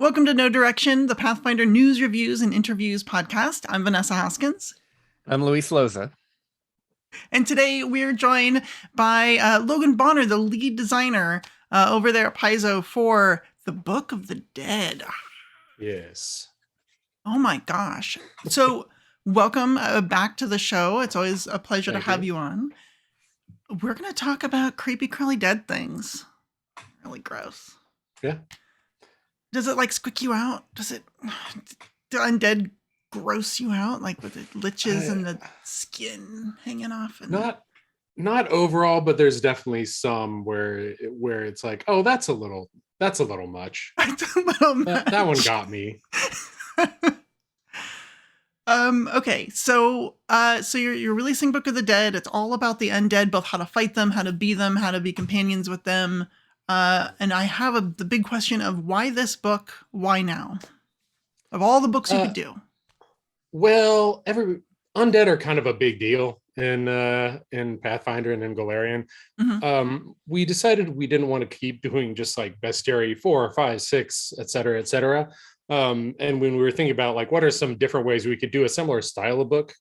Welcome to No Direction, the Pathfinder news, reviews, and interviews podcast. I'm Vanessa Hoskins. I'm Luis Loza. And today we're joined by Logan Bonner, the lead designer over there at Paizo for the Book of the Dead. Yes. Oh my gosh. So welcome back to the show. It's always a pleasure to have you on. We're going to talk about creepy, crawly dead things. Really gross. Yeah. Does it like squick you out? Do undead gross you out, like with the liches and the skin hanging off? And not overall, but there's definitely some where it's like, oh, that's a little much. That's a little much. That one got me. Okay, so you're releasing Book of the Dead. It's all about the undead, both how to fight them, how to be them, how to be companions with them. And I have the big question of why this book? Why now? Of all the books you could do. Well, undead are kind of a big deal in Pathfinder and in Golarion. Mm-hmm. We decided we didn't want to keep doing just like bestiary 4, 5, 6, etc., etc. And when we were thinking about like what are some different ways we could do a similar style of book,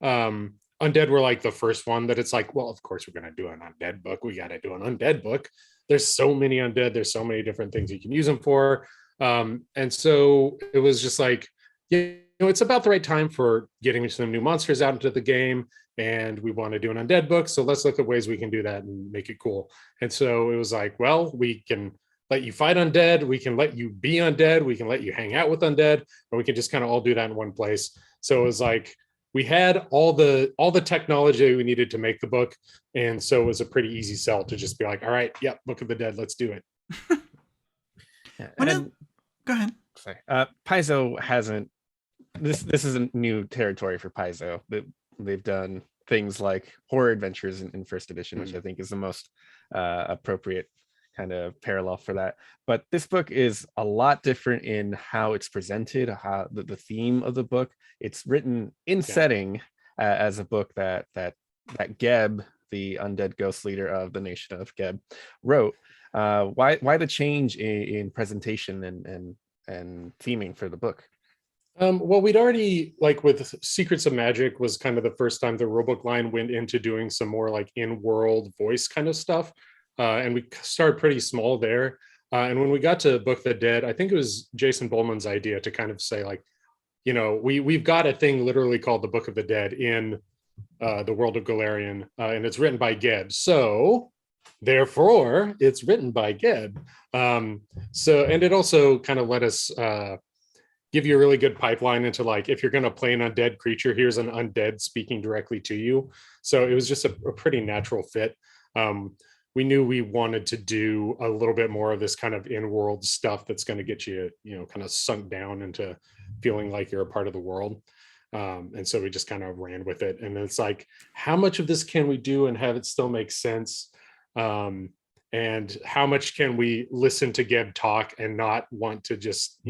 undead were like the first one that it's like, well, of course we're going to do an undead book. We got to do an undead book. There's so many undead. There's so many different things you can use them for. And so it was just like, it's about the right time for getting some new monsters out into the game. And we want to do an undead book. So let's look at ways we can do that and make it cool. And so it was like, well, we can let you fight undead. We can let you be undead. We can let you hang out with undead, or we can just kind of all do that in one place. So it was like, we had all the technology we needed to make the book. And so it was a pretty easy sell to just be like, all right, yep, Book of the Dead, let's do it. Go ahead. Sorry. Paizo hasn't, this isn't new territory for Paizo. They've done things like horror adventures in first edition, which I think is the most appropriate kind of parallel for that. But this book is a lot different in how it's presented, how the theme of the book. It's written in setting as a book that Geb, the undead ghost leader of the nation of Geb, wrote. Why the change in presentation and theming for the book? Well, we'd already, like with Secrets of Magic was kind of the first time the rulebook line went into doing some more like in-world voice kind of stuff. And we started pretty small there. And when we got to Book of the Dead, I think it was Jason Bowman's idea to kind of say like, we've got a thing literally called the Book of the Dead in the world of Golarion, and it's written by Geb. So therefore it's written by Geb. And it also kind of let us give you a really good pipeline into like, if you're going to play an undead creature, here's an undead speaking directly to you. So it was just a pretty natural fit. We knew we wanted to do a little bit more of this kind of in-world stuff that's going to get you, kind of sunk down into feeling like you're a part of the world. And so we just kind of ran with it. And it's like, how much of this can we do and have it still make sense? And how much can we listen to Geb talk and not want to just,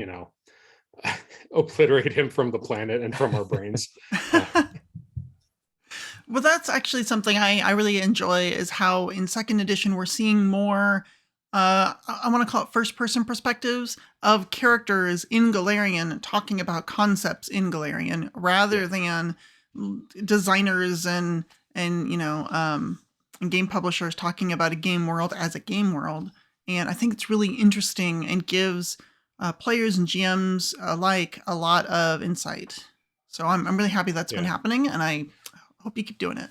obliterate him from the planet and from our brains? Well, that's actually something I really enjoy, is how in second edition we're seeing more, I want to call it first-person perspectives of characters in Golarion talking about concepts in Golarion, rather than designers and game publishers talking about a game world as a game world. And I think it's really interesting and gives players and GMs alike a lot of insight. So I'm really happy that's been happening, and I hope you keep doing it.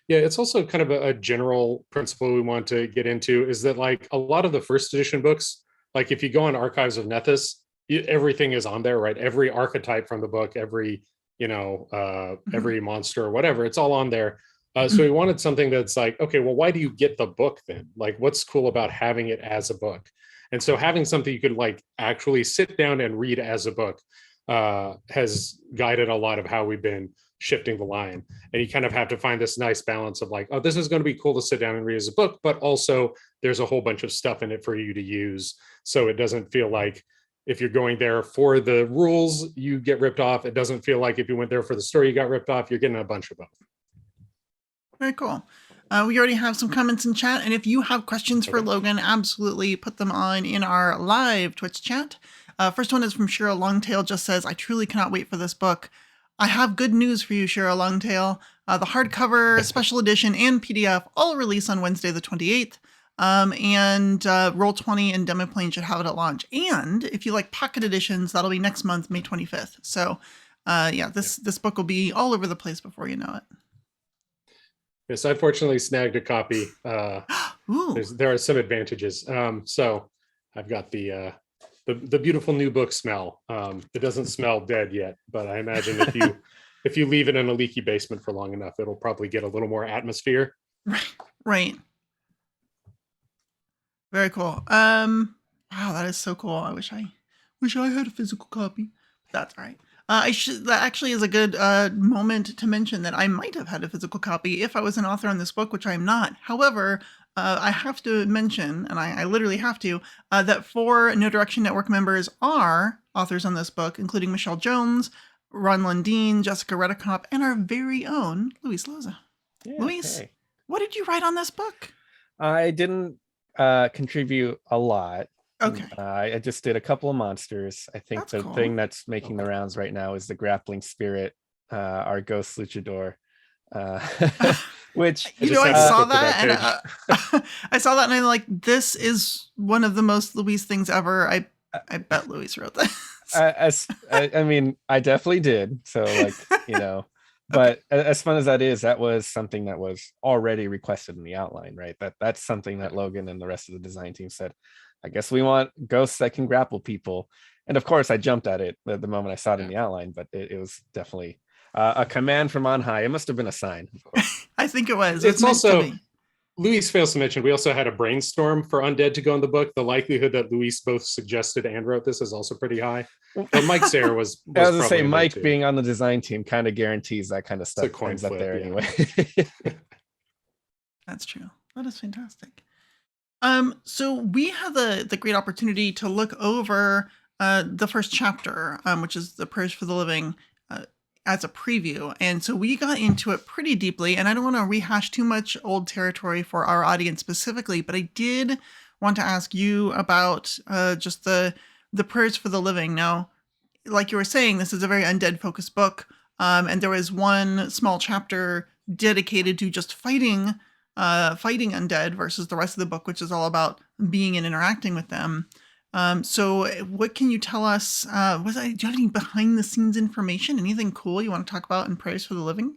Yeah, it's also kind of a general principle we want to get into, is that like a lot of the first edition books, like if you go on Archives of Nethys, everything is on there, right? Every archetype from the book, every every monster or whatever, it's all on there. So we wanted something that's like, okay, well, why do you get the book then? Like, what's cool about having it as a book? And so having something you could like actually sit down and read as a book has guided a lot of how we've been shifting the line. And you kind of have to find this nice balance of like, oh, this is going to be cool to sit down and read as a book, but also there's a whole bunch of stuff in it for you to use. So it doesn't feel like if you're going there for the rules, you get ripped off. It doesn't feel like if you went there for the story, you got ripped off. You're getting a bunch of both. Very cool. We already have some comments in chat, and if you have questions for Logan, absolutely put them on in our live Twitch chat. First one is from Shira Longtail, just says, I truly cannot wait for this book. I have good news for you, Shira Longtail. The hardcover, special edition, and PDF all release on Wednesday the 28th. And Roll20 and Demiplane should have it at launch. And if you like pocket editions, that'll be next month, May 25th. So this book will be all over the place before you know it. Yes, I fortunately snagged a copy. Ooh. There are some advantages. So I've got the beautiful new book smell. It doesn't smell dead yet, but I imagine if you leave it in a leaky basement for long enough, it'll probably get a little more atmosphere. Right. Very cool. Wow, that is so cool. I wish I had a physical copy. That's all right. That actually is a good moment to mention that I might have had a physical copy if I was an author on this book, which I'm not. However, I have to mention, and I literally have to, that 4 No Direction Network members are authors on this book, including Michelle Jones, Ron Lundeen, Jessica Redekop, and our very own Luis Loza. Yeah, Luis, hey. What did you write on this book? I didn't contribute a lot. Okay. I just did a couple of monsters. I think That's the cool. thing that's making the rounds right now is the grappling spirit, our ghost luchador. Which I saw that, and I saw that, and I'm like, this is one of the most Luis things ever. I bet Luis wrote this. I mean, I definitely did. So, like, but as fun as that is, that was something that was already requested in the outline, right? That's something that Logan and the rest of the design team said, I guess we want ghosts that can grapple people. And of course, I jumped at it the moment I saw it in the outline, but it was definitely a command from on high. It must have been a sign, of course. I think it was. It's also, Luis fails to mention, we also had a brainstorm for undead to go in the book. The likelihood that Luis both suggested and wrote this is also pretty high. But Mike Sayer was I was going to say, Mike being on the design team kind of guarantees that kind of stuff ends up there anyway. That's true. That is fantastic. So we had the great opportunity to look over the first chapter, which is the Prayers for the Living, as a preview. And so we got into it pretty deeply, and I don't want to rehash too much old territory for our audience specifically, but I did want to ask you about just the Prayers for the Living. Now, like you were saying, this is a very undead focused book, and there was one small chapter dedicated to just fighting undead versus the rest of the book, which is all about being and interacting with them. So what can you tell us? Do you have any behind the scenes information? Anything cool you want to talk about in Prayers for the Living?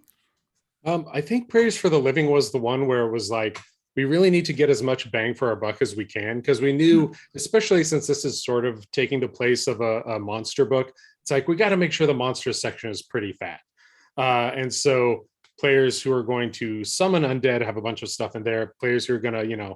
I think Prayers for the Living was the one where it was like, we really need to get as much bang for our buck as we can, because we knew, especially since this is sort of taking the place of a monster book, it's like, we got to make sure the monster section is pretty fat. And so players who are going to summon undead have a bunch of stuff in there. Players who are going to,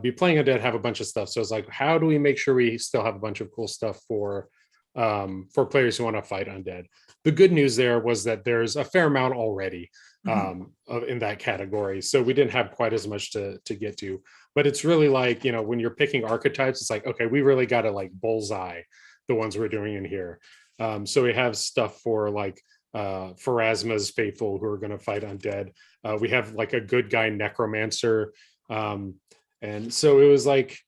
be playing undead have a bunch of stuff. So it's like, how do we make sure we still have a bunch of cool stuff for players who want to fight undead? The good news there was that there's a fair amount already in that category. So we didn't have quite as much to get to, but it's really like, when you're picking archetypes, it's like, okay, we really got to like bullseye the ones we're doing in here. So we have stuff for like Pharasma's faithful who are going to fight undead. We have like a good guy necromancer. And so it was like,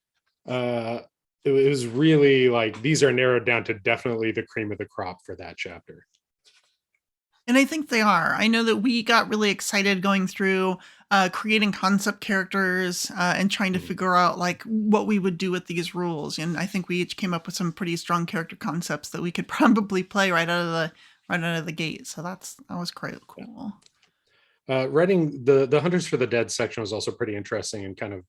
it was really like, these are narrowed down to definitely the cream of the crop for that chapter. And I think they are. I know that we got really excited going through creating concept characters and trying to figure out like what we would do with these rules. And I think we each came up with some pretty strong character concepts that we could probably play right out of the gate. So that was quite cool. Writing the Hunters for the Dead section was also pretty interesting, and kind of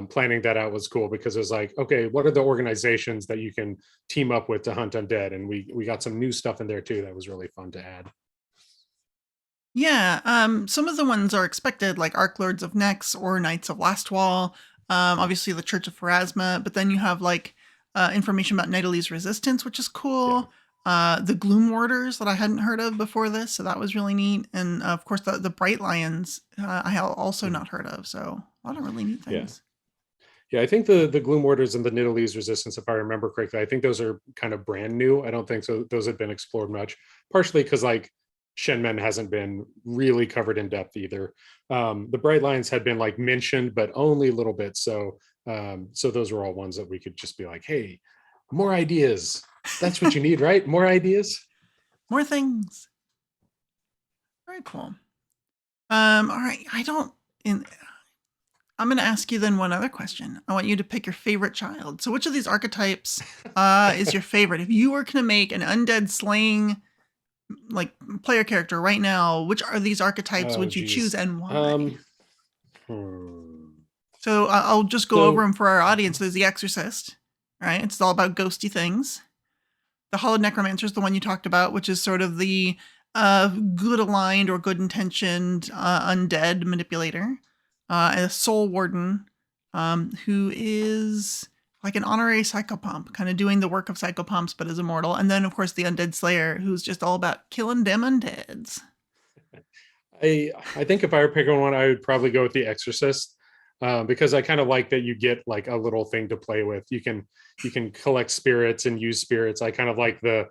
planning that out was cool, because it was like, okay, what are the organizations that you can team up with to hunt undead? And we got some new stuff in there too that was really fun to add. Yeah, some of the ones are expected, like Arc Lords of Nex or Knights of Lastwall, obviously the Church of Pharasma, but then you have like information about Nidalee's Resistance, which is cool. Yeah. The Gloom Warders that I hadn't heard of before this, so that was really neat. And of course the Bright Lions I have also not heard of, so a lot of really neat things. Yeah, I think the Gloom Warders and the Nidalee's Resistance, if I remember correctly, I think those are kind of brand new. I don't think so those have been explored much, partially because like Shenmen hasn't been really covered in depth either. The Bright Lions had been like mentioned, but only a little bit. So those were all ones that we could just be like, hey, more ideas. That's what you need, right? More ideas. More things. Very cool. All right. I'm going to ask you then one other question. I want you to pick your favorite child. So which of these archetypes is your favorite? If you were going to make an undead slaying like player character right now, which are these archetypes would you choose and why? So I'll just go over them for our audience. There's the Exorcist, right? It's all about ghosty things. The Hollowed Necromancer is the one you talked about, which is sort of the good aligned or good intentioned undead manipulator. A Soul Warden, who is like an honorary psychopomp, kind of doing the work of psychopomps, but is immortal. And then, of course, the Undead Slayer, who's just all about killing them undeads. I think if I were picking one, I would probably go with the Exorcist, because I kind of like that you get like a little thing to play with. You can collect spirits and use spirits. I kind of like the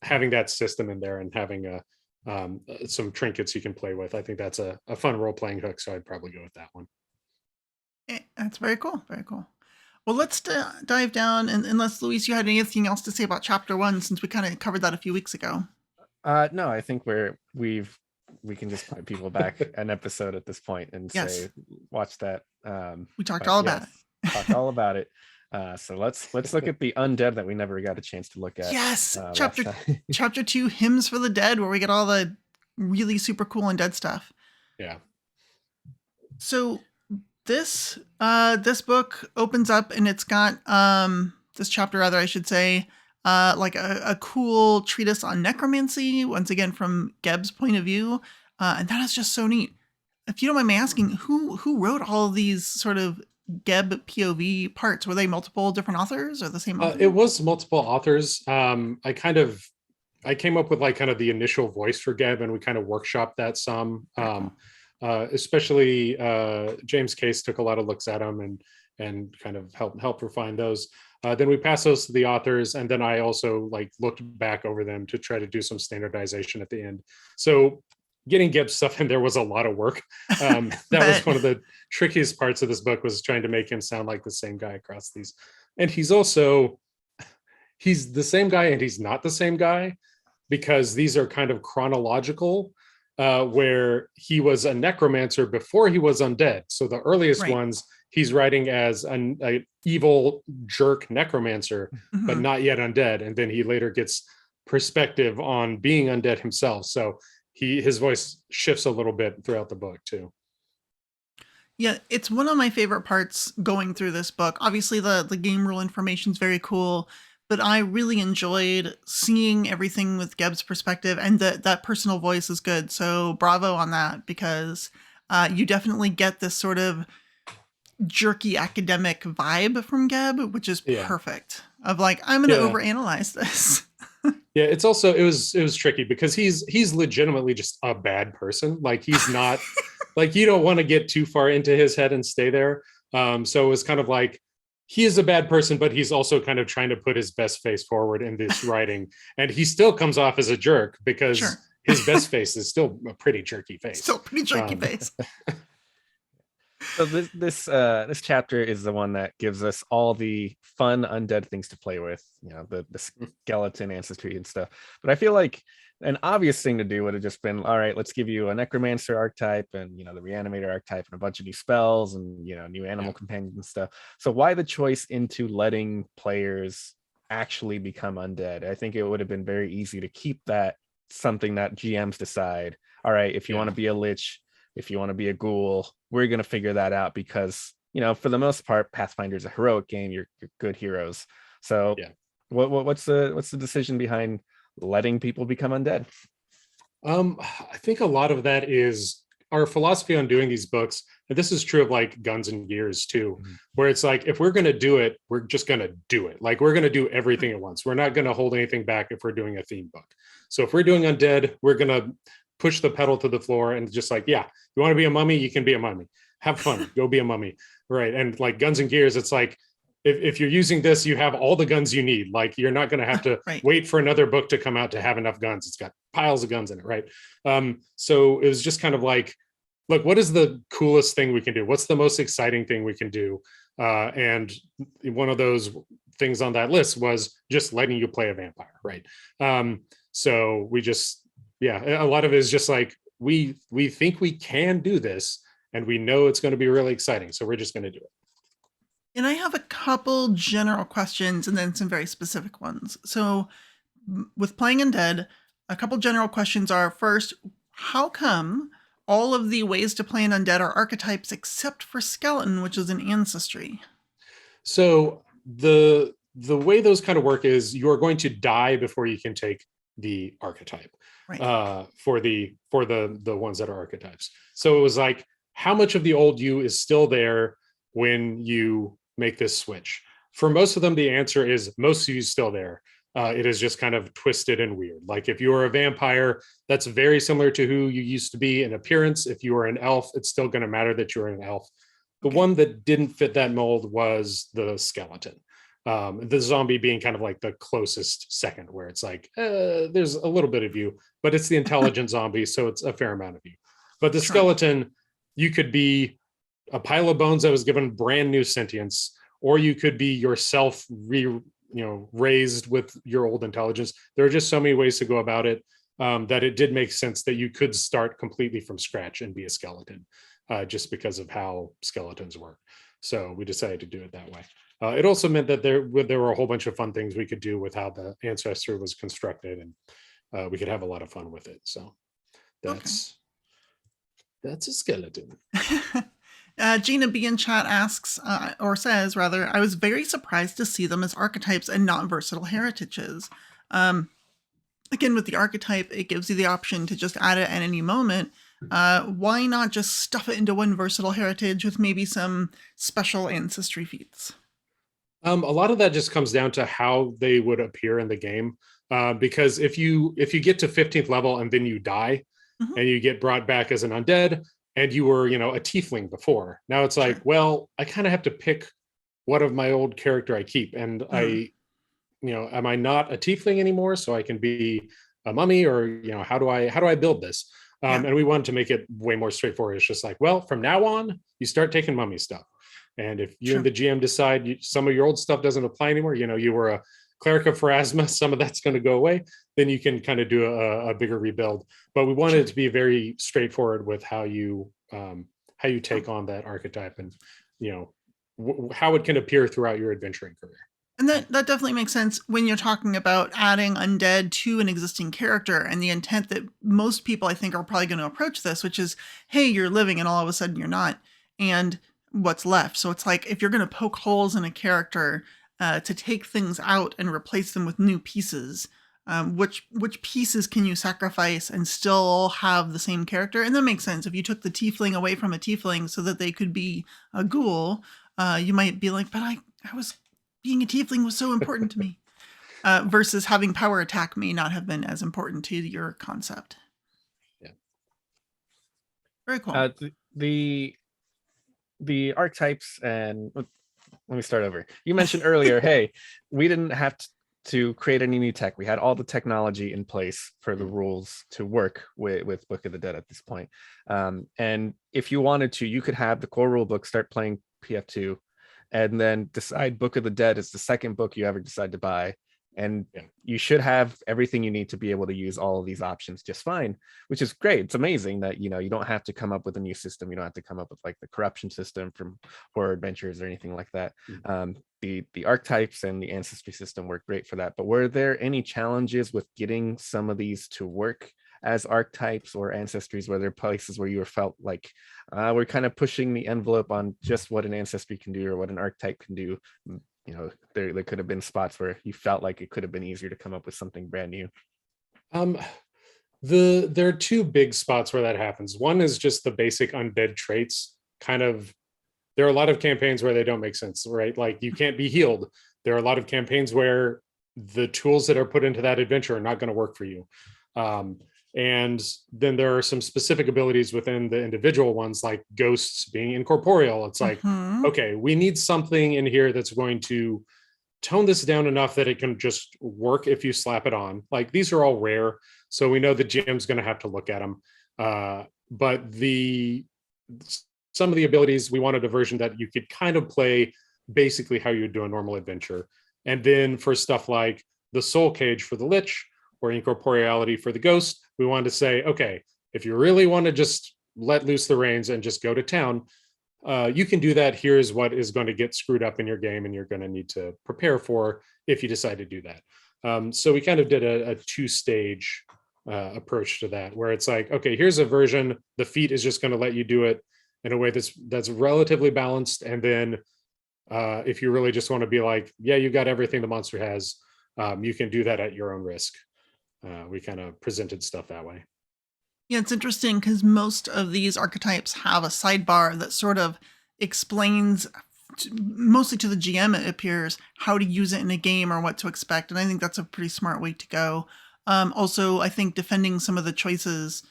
having that system in there and having some trinkets you can play with. I think that's a fun role-playing hook, so I'd probably go with that one. That's very cool. Very cool. Well, let's dive down. And unless, Luis, you had anything else to say about Chapter 1, since we kind of covered that a few weeks ago. No, I think we can just point people back an episode at this point and say, watch that. We talked all about it. Talked all about it. So let's look at the undead that we never got a chance to look at. Yes, chapter 2, Hymns for the Dead, where we get all the really super cool undead stuff. Yeah. So this book opens up and it's got this chapter, rather, I should say, like a cool treatise on necromancy, once again from Geb's point of view, and that is just so neat. If you don't mind me asking, who wrote all of these sort of Geb POV parts? Were they multiple different authors or the same author? It was multiple authors. I came up with like kind of the initial voice for Geb, and we kind of workshopped that some. Especially James Case took a lot of looks at them and kind of help refine those. Then we passed those to the authors, and then I also like looked back over them to try to do some standardization at the end. So getting Geb's stuff in there was a lot of work. That was one of the trickiest parts of this book, was trying to make him sound like the same guy across these. And he's the same guy and he's not the same guy, because these are kind of chronological, where he was a necromancer before he was undead. So the earliest ones he's writing as an evil jerk necromancer, but not yet undead. And then he later gets perspective on being undead himself. So his voice shifts a little bit throughout the book too. Yeah, it's one of my favorite parts going through this book. Obviously, the game rule information is very cool, but I really enjoyed seeing everything with Geb's perspective, and that personal voice is good. So bravo on that, because you definitely get this sort of jerky academic vibe from Geb, which is perfect. Of like, I'm going to overanalyze this. Yeah, it was tricky because he's legitimately just a bad person. Like, he's not like, you don't want to get too far into his head and stay there. So it was kind of like, he is a bad person, but he's also kind of trying to put his best face forward in this writing. And he still comes off as a jerk, because his best face is still a pretty jerky face. Still pretty jerky face. So this chapter is the one that gives us all the fun undead things to play with, the skeleton ancestry and stuff. But I feel like an obvious thing to do would have just been, all right, let's give you a necromancer archetype and the reanimator archetype and a bunch of new spells and new animal companions and stuff. So why the choice into letting players actually become undead? I think it would have been very easy to keep that something that GMs decide. All right, if you want to be a lich, if you want to be a ghoul, we're going to figure that out, because for the most part, Pathfinder's a heroic game. You're good heroes. So what's the decision behind letting people become undead? I think a lot of that is our philosophy on doing these books, and this is true of like Guns and Gears too, where it's like, if we're going to do it, we're just going to do it. Like, we're going to do everything at once. We're not going to hold anything back if we're doing a theme book. So if we're doing undead, we're going to push the pedal to the floor and just like, you want to be a mummy, you can be a mummy. Have fun, go be a mummy. Right. And like Guns and Gears, it's like, if you're using this, you have all the guns you need. Like, you're not going to have to wait for another book to come out to have enough guns. It's got piles of guns in it. Right. So it was just kind of like, look, what is the coolest thing we can do? What's the most exciting thing we can do? And one of those things on that list was just letting you play a vampire, right? So we just, yeah, a lot of it is just like, we think we can do this, and we know it's going to be really exciting, so we're just going to do it. And I have a couple general questions and then some very specific ones. So, with playing undead, a couple general questions are: first, how come all of the ways to play an undead are archetypes except for skeleton, which is an ancestry? So the way those kind of work is you're going to die before you can take the archetype, Right. for the ones that are archetypes. So it was like, how much of the old you is still there when you make this switch? For most of them, the answer is most of you is still there. It is just kind of twisted and weird. Like if you are a vampire, that's very similar to who you used to be in appearance. If you are an elf, it's still going to matter that you're an elf. The Okay. one that didn't fit that mold was the skeleton. The zombie being kind of like the closest second, where it's like, there's a little bit of you, but it's the intelligent zombie, so it's a fair amount of you. But the Sure. skeleton, you could be a pile of bones that was given brand new sentience, or you could be yourself raised with your old intelligence. There are just so many ways to go about it, that it did make sense that you could start completely from scratch and be a skeleton, just because of how skeletons work. So we decided to do it that way. It also meant that there were a whole bunch of fun things we could do with how the ancestor was constructed, and we could have a lot of fun with it. So that's a skeleton. Gina B in chat asks, or says rather, I was very surprised to see them as archetypes and not versatile heritages. Again, with the archetype, it gives you the option to just add it at any moment. Why not just stuff it into one versatile heritage with maybe some special ancestry feats? A lot of that just comes down to how they would appear in the game. Because if you get to 15th level and then you die, Mhm. and you get brought back as an undead, and you were, a tiefling before, now it's like, Sure. well, I kind of have to pick what of my old character I keep, and Mm. am I not a tiefling anymore, so I can be a mummy, or how do I build this? Yeah. And we wanted to make it way more straightforward. It's just like, well, from now on, you start taking mummy stuff, and if you Sure. and the GM decide some of your old stuff doesn't apply anymore, you were a cleric of Pharasma, some of that's going to go away, then you can kind of do a bigger rebuild. But we wanted Sure. it to be very straightforward with how you take on that archetype, and how it can appear throughout your adventuring career. And that definitely makes sense when you're talking about adding undead to an existing character, and the intent that most people, I think, are probably going to approach this, which is, hey, you're living and all of a sudden you're not. And what's left? So it's like, if you're going to poke holes in a character to take things out and replace them with new pieces, which pieces can you sacrifice and still have the same character? And that makes sense. If you took the tiefling away from a tiefling so that they could be a ghoul, you might be like, but I was being a tiefling was so important to me. Versus having power attack may not have been as important to your concept. Yeah. Very cool. The archetypes, and let me start over. You mentioned earlier, hey, we didn't have to create any new tech. We had all the technology in place for the rules to work with Book of the Dead at this point. And if you wanted to, you could have the core rule book, start playing PF2, and then decide Book of the Dead is the second book you ever decide to buy. And you should have everything you need to be able to use all of these options just fine, which is great. It's amazing that, you don't have to come up with a new system. You don't have to come up with like the corruption system from Horror Adventures or anything like that. The archetypes and the ancestry system work great for that. But were there any challenges with getting some of these to work as archetypes or ancestries? Were there places where you felt like we're kind of pushing the envelope on just what an ancestry can do or what an archetype can do? There could have been spots where you felt like it could have been easier to come up with something brand new. There are two big spots where that happens. One is just the basic undead traits. There are a lot of campaigns where they don't make sense, right? Like you can't be healed. There are a lot of campaigns where the tools that are put into that adventure are not going to work for you. And then there are some specific abilities within the individual ones, like ghosts being incorporeal. It's like, okay, we need something in here that's going to tone this down enough that it can just work if you slap it on. Like these are all rare, so we know the GM's going to have to look at them. But some of the abilities, we wanted a version that you could kind of play basically how you would do a normal adventure. And then for stuff like the soul cage for the lich or incorporeality for the ghost, we wanted to say, okay, if you really want to just let loose the reins and just go to town, you can do that. Here's what is going to get screwed up in your game and you're going to need to prepare for if you decide to do that. So we kind of did a two-stage approach to that, where it's like, okay, here's a version. The feat is just going to let you do it in a way that's relatively balanced. And then if you really just want to be like, yeah, you got everything the monster has, you can do that at your own risk. We kind of presented stuff that way. Yeah, it's interesting because most of these archetypes have a sidebar that sort of explains, mostly to the GM, it appears, how to use it in a game or what to expect. And I think that's a pretty smart way to go. Also, I think defending some of the choices,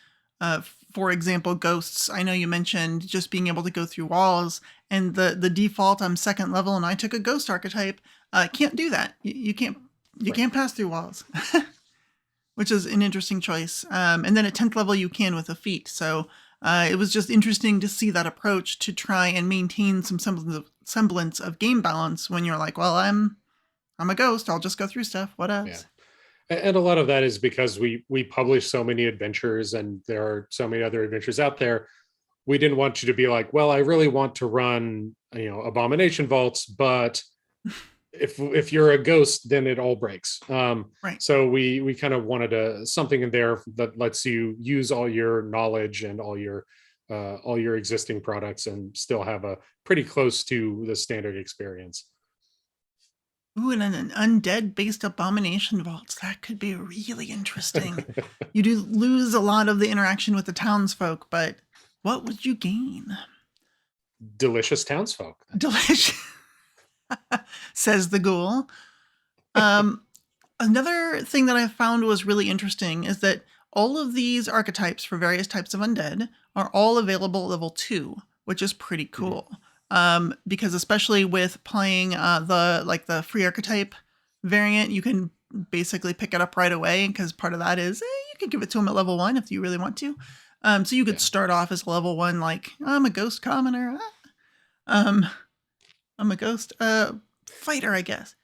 for example, ghosts. I know you mentioned just being able to go through walls, and the default, I'm second level and I took a ghost archetype. Can't do that. You can't pass through walls. Which is an interesting choice. And then at 10th level, you can with a feat. So it was just interesting to see that approach to try and maintain some semblance of game balance when you're like, well, I'm a ghost. I'll just go through stuff. What else? Yeah. And a lot of that is because we publish so many adventures and there are so many other adventures out there. We didn't want you to be like, well, I really want to run, abomination vaults, but if you're a ghost, then it all breaks. Right. So we kind of wanted something in there that lets you use all your knowledge and all your existing products and still have a pretty close to the standard experience. Ooh, and an undead based abomination vaults. That could be really interesting. You do lose a lot of the interaction with the townsfolk, but what would you gain? Delicious townsfolk. Delicious. Says the ghoul. Another thing that I found was really interesting is that all of these archetypes for various types of undead are all available at level 2, which is pretty cool. Mm-hmm. Because especially with playing the free archetype variant, you can basically pick it up right away, because part of that is you can give it to them at level 1 if you really want to. So you could start off as level 1, like, I'm a ghost commoner. I'm a ghost fighter, I guess.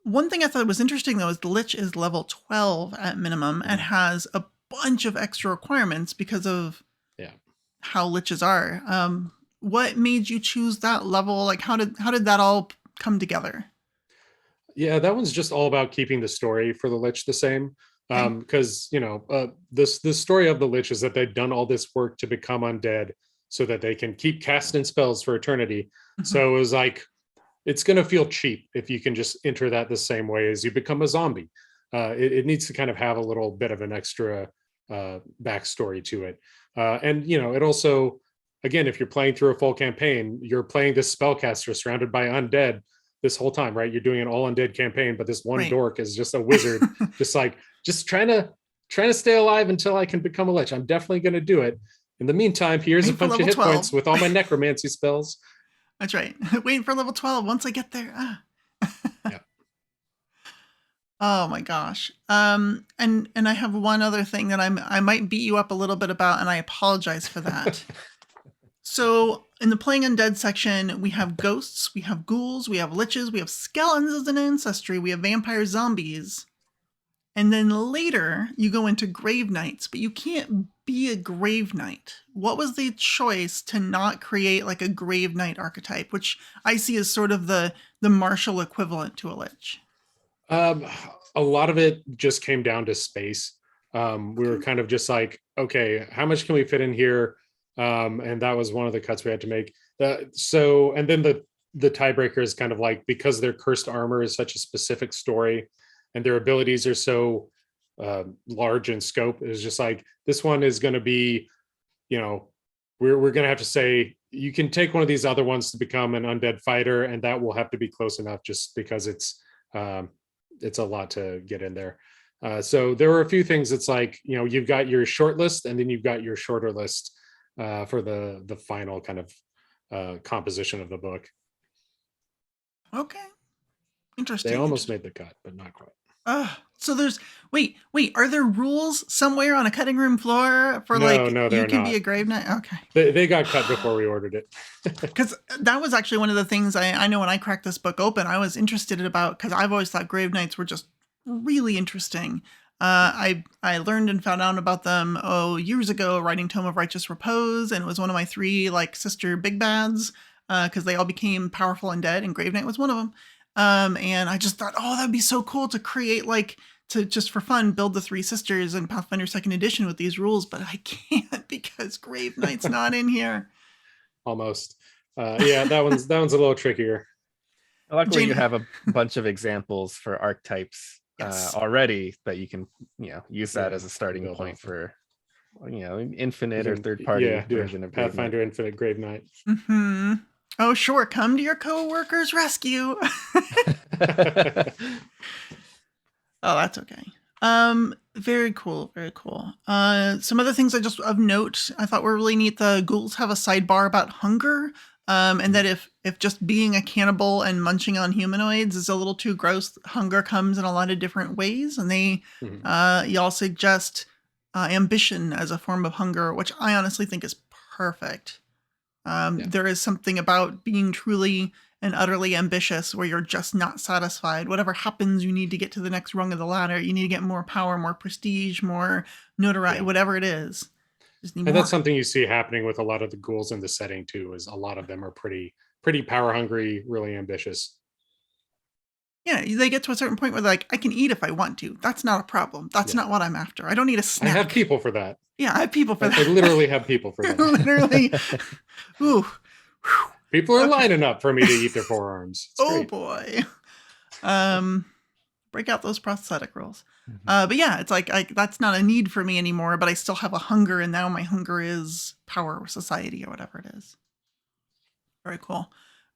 One thing I thought was interesting, though, is the Lich is level 12 at minimum and has a bunch of extra requirements because of how Liches are. What made you choose that level? Like, how did that all come together? Yeah, that one's just all about keeping the story for the Lich the same. Because, the story of the Lich is that they've done all this work to become undead so that they can keep casting spells for eternity. Mm-hmm. So it was like, it's going to feel cheap if you can just enter that the same way as you become a zombie. It needs to kind of have a little bit of an extra backstory to it. And, it also, again, if you're playing through a full campaign, you're playing this spellcaster surrounded by undead this whole time, right? You're doing an all undead campaign, but this one dork is just a wizard, just trying to stay alive until I can become a lich. I'm definitely going to do it. In the meantime, here's a bunch of hit 12 points with all my necromancy spells. That's right. Waiting for level 12 once I get there. Yeah. Oh my gosh. And I have one other thing that I might beat you up a little bit about, and I apologize for that. So in the playing undead section, we have ghosts, we have ghouls, we have liches, we have skeletons as an ancestry, we have vampire zombies. And then later you go into grave knights, but you can't be a grave knight. What was the choice to not create like a grave knight archetype, which I see as sort of the martial equivalent to a lich? A lot of it just came down to space. We were kind of just like, okay, how much can we fit in here? And that was one of the cuts we had to make. And then the tiebreaker is kind of like, because their cursed armor is such a specific story and their abilities are so large in scope, is just like, this one is going to be, we're going to have to say, you can take one of these other ones to become an undead fighter, and that will have to be close enough just because it's a lot to get in there. So there were a few things. It's like, you've got your short list and then you've got your shorter list for the final kind of composition of the book. Okay. Interesting. They almost made the cut, but not quite. So Wait, are there rules somewhere on a cutting room floor for No, you they're can be not. a grave knight? Okay. They got cut before we ordered it. Because that was actually one of the things I know when I cracked this book open, I was interested about, because I've always thought grave knights were just really interesting. I learned and found out about them years ago writing Tome of Righteous Repose, and it was one of my 3 like sister big bads because they all became powerful undead, and Grave Knight was one of them. And I just thought, oh, that'd be so cool to create to just for fun build the 3 sisters in Pathfinder Second Edition with these rules, but I can't because Grave Knight's not in here. Almost. Yeah, that one's a little trickier. Luckily, you Jane- have a bunch of examples for archetypes Yes. already that you can use that Yeah, as a starting build point off. for infinite You or can- third party yeah, do a version of Grave Knight. Pathfinder Infinite Grave Knight. Mm-hmm. Oh, sure. Come to your coworker's rescue. Oh, that's okay. Very cool. Very cool. Some other things of note I thought were really neat. The ghouls have a sidebar about hunger. And that if just being a cannibal and munching on humanoids is a little too gross, hunger comes in a lot of different ways. And they y'all suggest ambition as a form of hunger, which I honestly think is perfect. There is something about being truly and utterly ambitious where you're just not satisfied. Whatever happens, you need to get to the next rung of the ladder. You need to get more power, more prestige, more notoriety, whatever it is. Just need And more. that's something you see happening with a lot of the ghouls in the setting too, is a lot of them are pretty power hungry, really ambitious. Yeah, they get to a certain point where they're like, I can eat if I want to. That's not a problem. That's not what I'm after. I don't need a snack. I have people for that. Yeah, I have people for that. I literally have people for that. Literally. Ooh. People are lining up for me to eat their forearms. It's Oh great. boy. Break out those prosthetic rolls. But yeah, it's like that's not a need for me anymore, but I still have a hunger, and now my hunger is power or society or whatever it is. Very cool.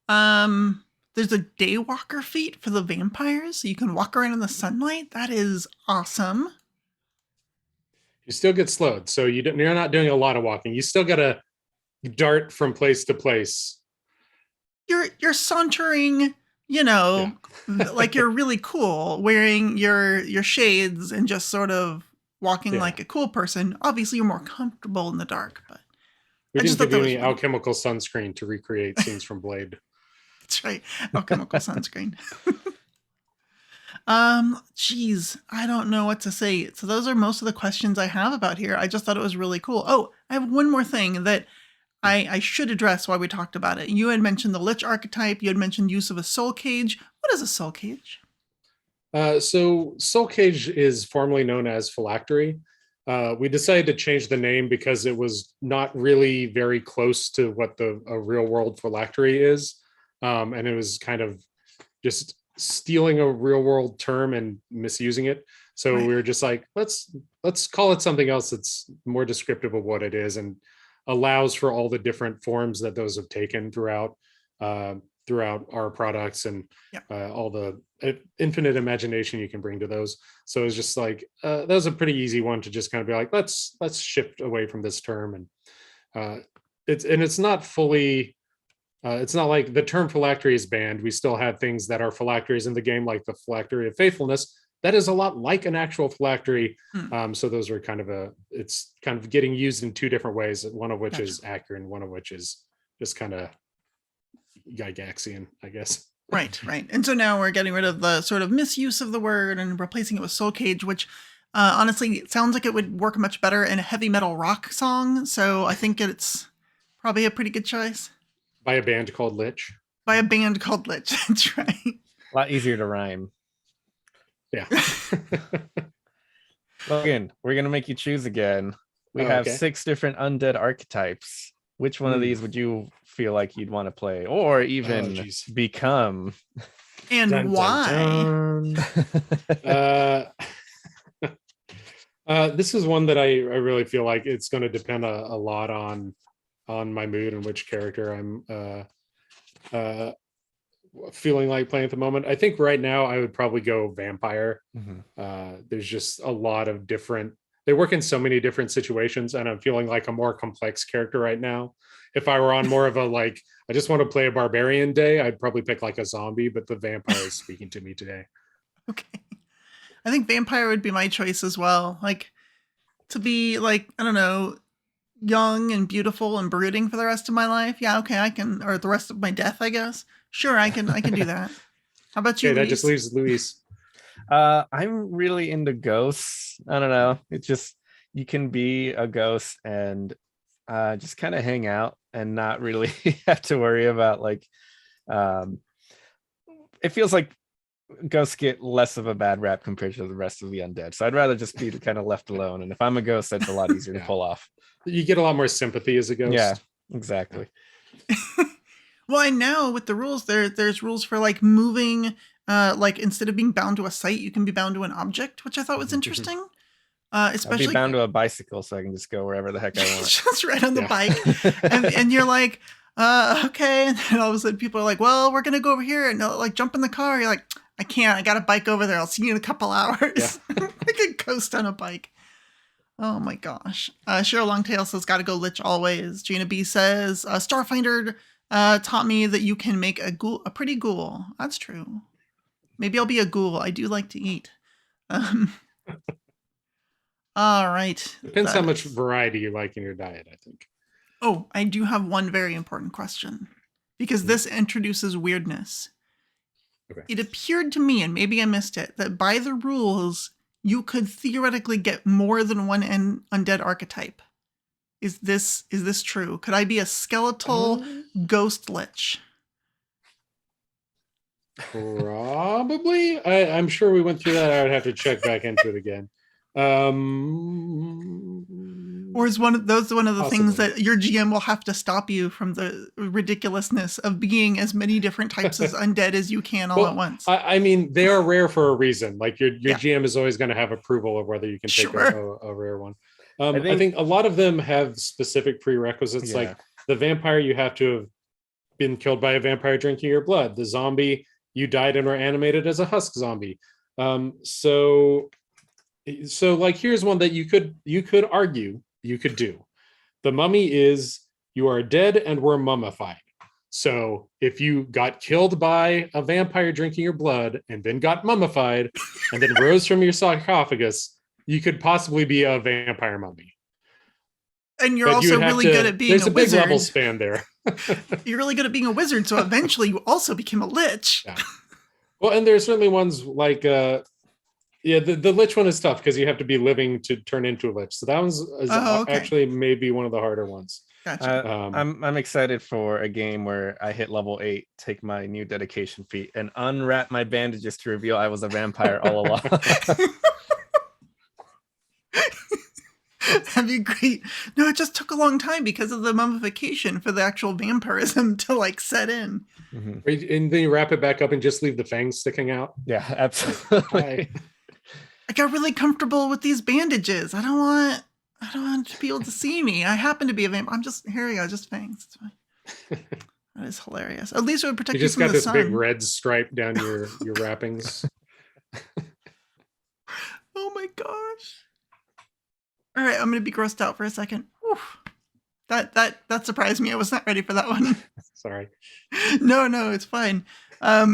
There's a daywalker feat for the vampires, so you can walk around in the sunlight. That is awesome. You still get slowed, so you're not doing a lot of walking. You still got to dart from place to place. You're sauntering, like you're really cool, wearing your shades and just sort of walking like a cool person. Obviously, you're more comfortable in the dark, but we didn't give you any alchemical sunscreen to recreate scenes from Blade. That's right, alchemical sunscreen. Geez, I don't know what to say. So those are most of the questions I have about here. I just thought it was really cool. Oh, I have one more thing that I should address while we talked about it. You had mentioned the Lich archetype. You had mentioned use of a soul cage. What is a soul cage? So soul cage is formerly known as phylactery. We decided to change the name because it was not really very close to what a real world phylactery is. And it was kind of just stealing a real world term and misusing it. So we were just like, let's call it something else that's more descriptive of what it is and allows for all the different forms that those have taken throughout our products and all the infinite imagination you can bring to those. So it's just like that was a pretty easy one to just kind of be like, let's shift away from this term. And it's not fully it's not like the term phylactery is banned. We still have things that are phylacteries in the game, like the phylactery of faithfulness. That is a lot like an actual phylactery. So those are it's kind of getting used in 2 different ways, one of which is accurate and one of which is just kind of Gygaxian, I guess. Right. And so now we're getting rid of the sort of misuse of the word and replacing it with soul cage, which honestly it sounds like it would work much better in a heavy metal rock song. So I think it's probably a pretty good choice. By a band called Lich. By a band called Lich. That's right. A lot easier to rhyme. Yeah. Logan, we're going to make you choose again. We have 6 different undead archetypes. Which one of these would you feel like you'd want to play or even become? And dun, why? Dun, dun. This is one that I really feel like it's going to depend a lot on my mood and which character I'm feeling like playing at the moment. I think right now I would probably go vampire. There's just a lot of different, they work in so many different situations, and I'm feeling like a more complex character right now. If I were on more of a like, I just want to play a barbarian day, I'd probably pick like a zombie, but the vampire is speaking to me today. Okay. I think vampire would be my choice as well. Like to be like, I don't know, young and beautiful and brooding for the rest of my life. Yeah, okay, I can, or the rest of my death, I guess. Sure, I can do that. How about you, Okay, that just Luis? leaves Luis. I'm really into ghosts. I don't know. It's just you can be a ghost and just kind of hang out and not really have to worry about like um it feels like ghosts get less of a bad rap compared to the rest of the undead. So I'd rather just be kind of left alone. And if I'm a ghost, that's a lot easier to Yeah. pull off. You get a lot more sympathy as a ghost. Yeah, exactly. Well, I know with the rules there's rules for like moving, like instead of being bound to a site, you can be bound to an object, which I thought was interesting. I'll be Especially bound to a bicycle so I can just go wherever the heck I want. just right on the Yeah. bike. And you're like, okay. And then all of a sudden people are like, well, we're gonna go over here and they'll like jump in the car. You're like, I can't, I got a bike over there. I'll see you in a couple hours. Yeah. Like a ghost on a bike. Oh my gosh. Cheryl Longtail says, gotta go lich always. Gina B says, Starfinder taught me that you can make a pretty ghoul. That's true. Maybe I'll be a ghoul. I do like to eat. All right. Depends how much variety you like in your diet, I think. Oh, I do have one very important question because this introduces weirdness. Okay. It appeared to me, and maybe I missed it, that by the rules, you could theoretically get more than one undead archetype. Is this true? Could I be a skeletal ghost lich? Probably. I'm sure we went through that. I would have to check back into it again. Or is one of the things Possibly. that your GM will have to stop you from the ridiculousness of being as many different types of undead as you can all at once? I mean, they are rare for a reason. Like your Yeah. GM is always going to have approval of whether you can take Sure. a rare one. I I think a lot of them have specific prerequisites. Yeah. Like the vampire, you have to have been killed by a vampire drinking your blood. The zombie, you died and were animated as a husk zombie. So like here's one that you could argue you could do. The mummy is you are dead and were mummified. So if you got killed by a vampire drinking your blood and then got mummified and then rose from your sarcophagus, you could possibly be a vampire mummy. And you're also really good at being there's a big wizard. level span there. You're really good at being a wizard, so eventually you also became a lich. Yeah. Well, and there's certainly ones like the lich one is tough because you have to be living to turn into a lich. So that one's okay. actually maybe one of the harder ones. Gotcha. I'm excited for a game where I hit level 8, take my new dedication feat, and unwrap my bandages to reveal I was a vampire all along. That'd be great. No, it just took a long time because of the mummification for the actual vampirism to like set in. Mm-hmm. And then you wrap it back up and just leave the fangs sticking out. Yeah, absolutely. I got really comfortable with these bandages. I don't want to be able to see me. I happen to be a vampire. I'm just, here we go, just fangs. It's fine. That is hilarious. At least it would protect you just from got the this sun. big red stripe down your wrappings. Oh my gosh. All right, I'm going to be grossed out for a second. Whew. That surprised me. I was not ready for that one. Sorry. No, it's fine. All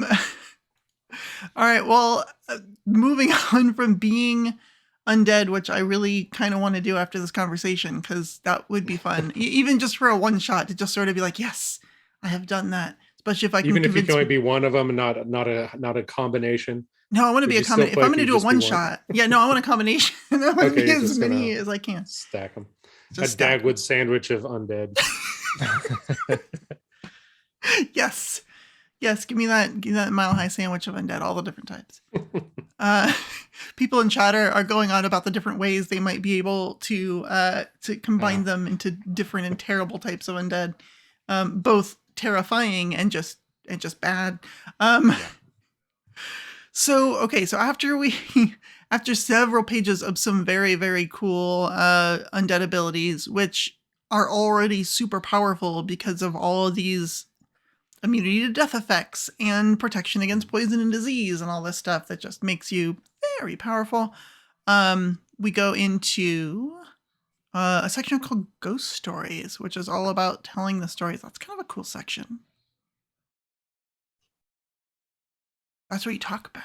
right, well, moving on from being undead, which I really kind of want to do after this conversation, because that would be fun. Even just for a one shot to just sort of be like, yes, I have done that. Especially if I can even if you can only be one of them and not a combination. No, I want to be a combination. If I'm going to do a one shot, yeah, no, I want a combination. I want to be as many as I can. Stack them. Just a Dagwood sandwich of undead. Yes. Give me that Mile High sandwich of undead, all the different types. People in chat are going on about the different ways they might be able to combine them into different and terrible types of undead, both terrifying and just bad. So after several pages of some very, very cool undead abilities, which are already super powerful because of all of these immunity to death effects and protection against poison and disease and all this stuff that just makes you very powerful, we go into a section called Ghost Stories, which is all about telling the stories. That's kind of a cool section. That's where you talk about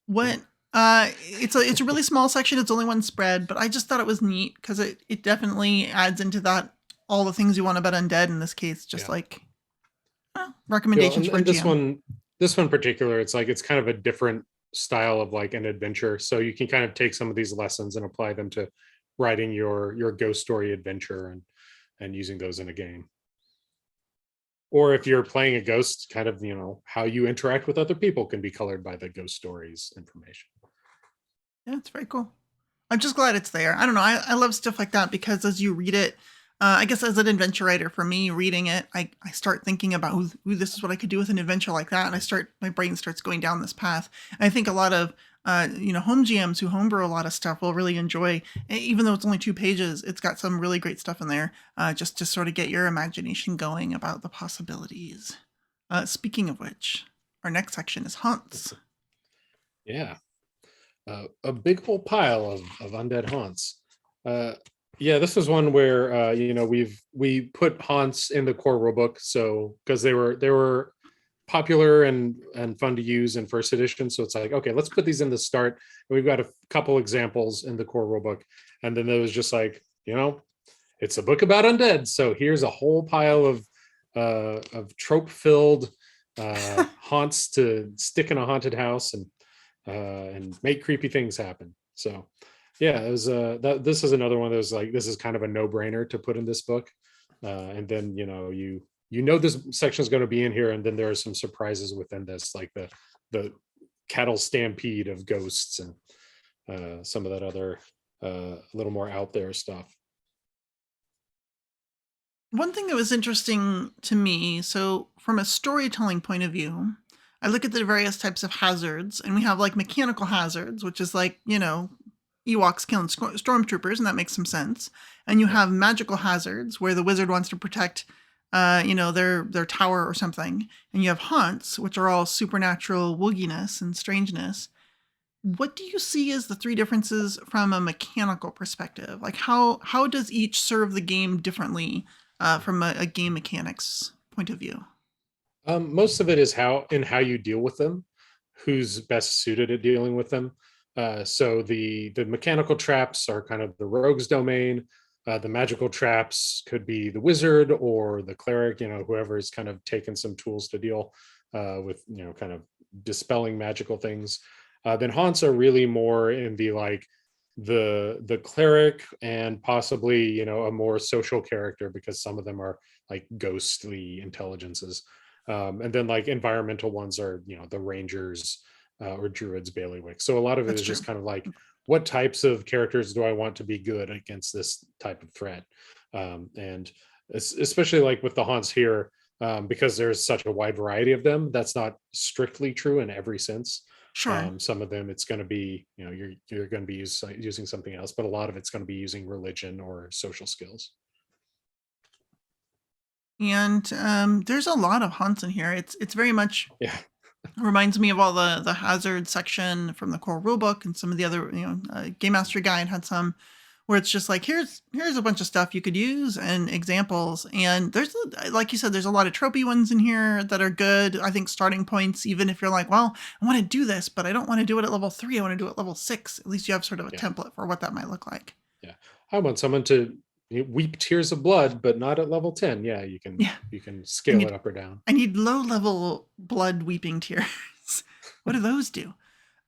it. It's a really small section. It's only one spread, but I just thought it was neat because it definitely adds into that all the things you want about undead in this case, just Yeah. like You know, recommendations for a and GM. this one particular, it's like it's kind of a different style of like an adventure. So you can kind of take some of these lessons and apply them to writing your ghost story adventure and using those in a game. Or if you're playing a ghost, kind of, you know, how you interact with other people can be colored by the ghost stories information. Yeah, it's very cool. I'm just glad it's there. I don't know. I love stuff like that because as you read it, I guess as an adventure writer, for me, reading it, I start thinking about, ooh, this is what I could do with an adventure like that. And my brain starts going down this path. And I think a lot of, home GMs who homebrew a lot of stuff will really enjoy, even though it's only 2 pages, it's got some really great stuff in there, just to sort of get your imagination going about the possibilities. Speaking of which, our next section is haunts. Yeah. A big whole pile of undead haunts. Yeah, this was one where we put haunts in the core rulebook, so because they were popular and fun to use in first edition, so it's like, okay, let's put these in the start. And we've got a couple examples in the core rulebook, and then there was just like, it's a book about undead, so here's a whole pile of trope filled haunts to stick in a haunted house and make creepy things happen. So yeah, it was this is another one of those, like, this is kind of a no-brainer to put in this book. And then this section is going to be in here, and then there are some surprises within this, like the cattle stampede of ghosts and some of that other little more out there stuff. One thing that was interesting to me, so from a storytelling point of view, I look at the various types of hazards, and we have like mechanical hazards, which is like, Ewoks killing stormtroopers, and that makes some sense. And you have magical hazards where the wizard wants to protect, their tower or something. And you have haunts, which are all supernatural wooginess and strangeness. What do you see as the three differences from a mechanical perspective? Like how does each serve the game differently from a game mechanics point of view? Most of it is how you deal with them, who's best suited at dealing with them. So the mechanical traps are kind of the rogue's domain. The magical traps could be the wizard or the cleric, whoever has kind of taken some tools to deal with, kind of dispelling magical things. Then haunts are really more in the like the cleric and possibly a more social character, because some of them are like ghostly intelligences. And then like environmental ones are the rangers or druids, bailiwick. So a lot of it That's is true. just kind of like, what types of characters do I want to be good against this type of threat? And especially like with the haunts here, because there's such a wide variety of them, that's not strictly true in every sense. Sure. Some of them it's going to be, you're going to be using something else, but a lot of it's going to be using religion or social skills. And there's a lot of haunts in here. It's very much Yeah. reminds me of all the hazard section from the core rulebook and some of the other game mastery guide had some where it's just like here's a bunch of stuff you could use and examples, and there's, like you said, there's a lot of tropey ones in here that are good. I think starting points, even if you're like, well, I want to do this but I don't want to do it at level 3, I want to do it at level 6, at least you have sort of a template for what that might look like. Yeah, I want someone to weep tears of blood, but not at level 10. Yeah, you can scale it up or down. I need low level blood weeping tears. What do those do?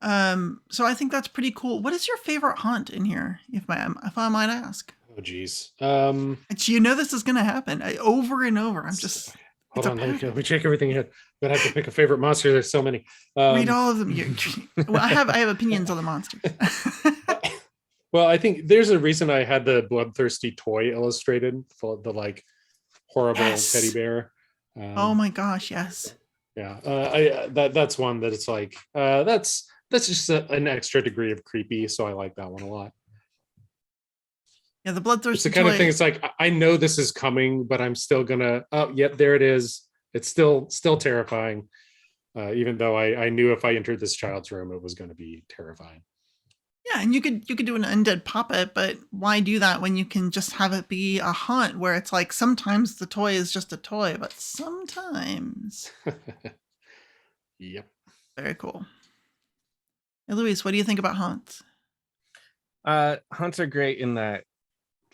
So I think that's pretty cool. What is your favorite haunt in here, if I might ask? Oh geez. This is gonna happen over and over. I'm just hold on. Let me check everything here. But I have to pick a favorite monster. There's so many. Read all of them. Well, I have opinions on the monsters. Well, I think there's a reason I had the bloodthirsty toy illustrated for the like horrible teddy bear. Oh my gosh, yes. Yeah, that's one that it's like that's just an extra degree of creepy, so I like that one a lot. Yeah, the bloodthirsty it's the kind of thing, it's like, I know this is coming, but I'm still gonna, oh yep, there it is. It's still terrifying, even though I knew if I entered this child's room it was going to be terrifying. Yeah, and you could do an undead puppet, but why do that when you can just have it be a haunt where it's like sometimes the toy is just a toy, but sometimes. Yep. Very cool. Hey, Luis, what do you think about haunts? Hunts are great in that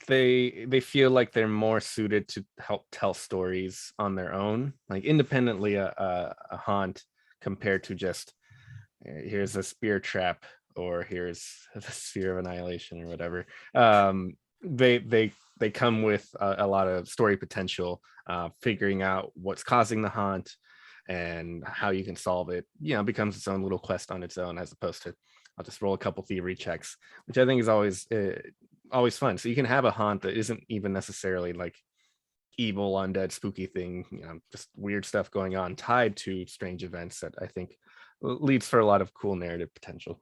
they feel like they're more suited to help tell stories on their own, like independently a haunt compared to just here's a spear trap or here's the sphere of annihilation or whatever. They come with a lot of story potential, figuring out what's causing the haunt and how you can solve it. Becomes its own little quest on its own, as opposed to I'll just roll a couple thievery checks, which I think is always fun. So you can have a haunt that isn't even necessarily like evil, undead, spooky thing, just weird stuff going on tied to strange events that I think leads for a lot of cool narrative potential.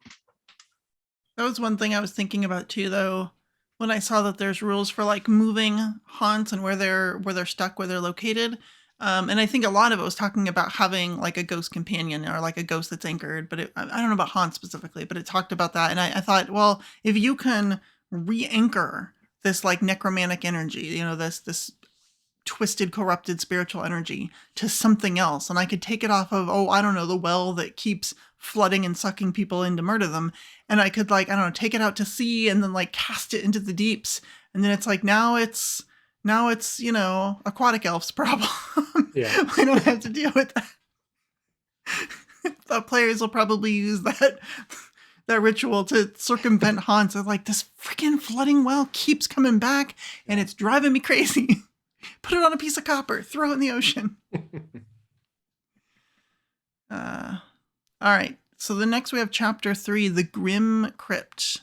That was one thing I was thinking about too, though, when I saw that there's rules for like moving haunts and where they're stuck, where they're located. And I think a lot of it was talking about having like a ghost companion or like a ghost that's anchored. But I don't know about haunts specifically, but it talked about that. And I thought, well, if you can re-anchor this like necromantic energy, this twisted, corrupted spiritual energy to something else, and I could take it off of, I don't know, the well that keeps flooding and sucking people in to murder them, and I could, like, I don't know, take it out to sea and then like cast it into the deeps, and then it's like now it's aquatic elves problem. Yeah. We don't have to deal with that. The players will probably use that ritual to circumvent haunts. They're like, this freaking flooding well keeps coming back and it's driving me crazy. Put it on a piece of copper, throw it in the ocean. All right. So the next we have chapter 3, the Grim Crypt,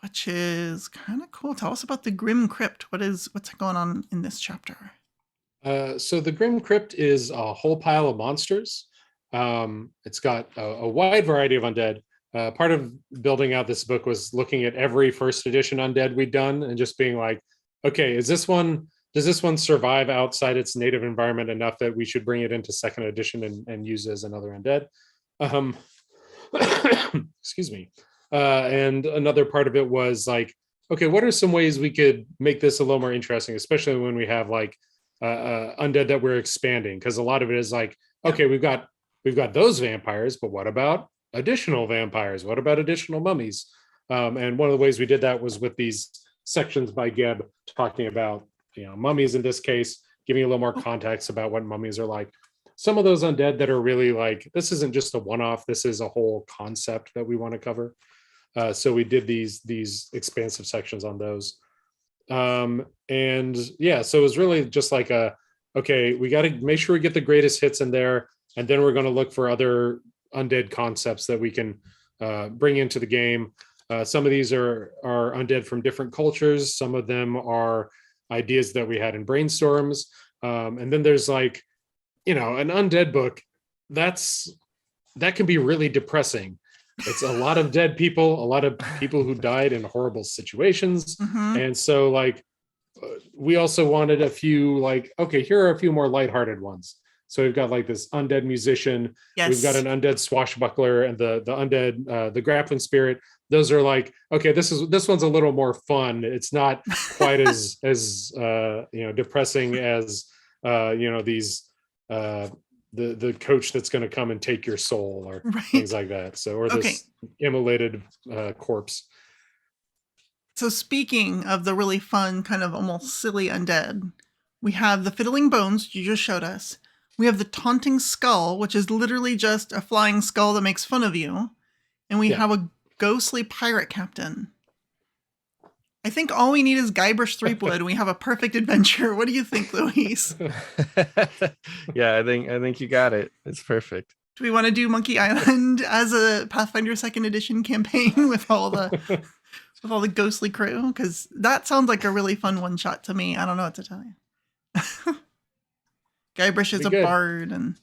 which is kind of cool. Tell us about the Grim Crypt. What's going on in this chapter? So the Grim Crypt is a whole pile of monsters. It's got a wide variety of undead. Part of building out this book was looking at every first edition undead we'd done and just being like, okay, does this one survive outside its native environment enough that we should bring it into second edition and use it as another undead? Excuse me. And another part of it was like, okay, what are some ways we could make this a little more interesting, especially when we have like undead that we're expanding? Because a lot of it is like, okay, we've got those vampires, but what about additional vampires? What about additional mummies? And one of the ways we did that was with these sections by Geb talking about mummies in this case, giving a little more context about what mummies are like. Some of those undead that are really like, this isn't just a one-off, this is a whole concept that we want to cover. So we did these expansive sections on those. And yeah, so it was really just like okay, we got to make sure we get the greatest hits in there, and then we're going to look for other undead concepts that we can bring into the game. Some of these are undead from different cultures. Some of them are ideas that we had in brainstorms. And then there's like, an undead book that can be really depressing. It's a lot of dead people, a lot of people who died in horrible situations. Mm-hmm. And so like, we also wanted a few like, okay, here are a few more lighthearted ones. So we've got like this undead musician. Yes. We've got an undead swashbuckler and the undead, the grappling spirit. Those are like, okay, this one's a little more fun. It's not quite as depressing as these the coach that's going to come and take your soul or things like that. So, or this immolated corpse. So speaking of the really fun, kind of almost silly undead, we have the fiddling bones you just showed us. We have the taunting skull, which is literally just a flying skull that makes fun of you. And we have a ghostly pirate captain. I think all we need is Guybrush Threepwood and we have a perfect adventure. What do you think, Luis? Yeah, I think you got it. It's perfect. Do we want to do Monkey Island as a Pathfinder 2nd Edition campaign with all the ghostly crew? Because that sounds like a really fun one shot to me. I don't know what to tell you. Guybrush is a bard, and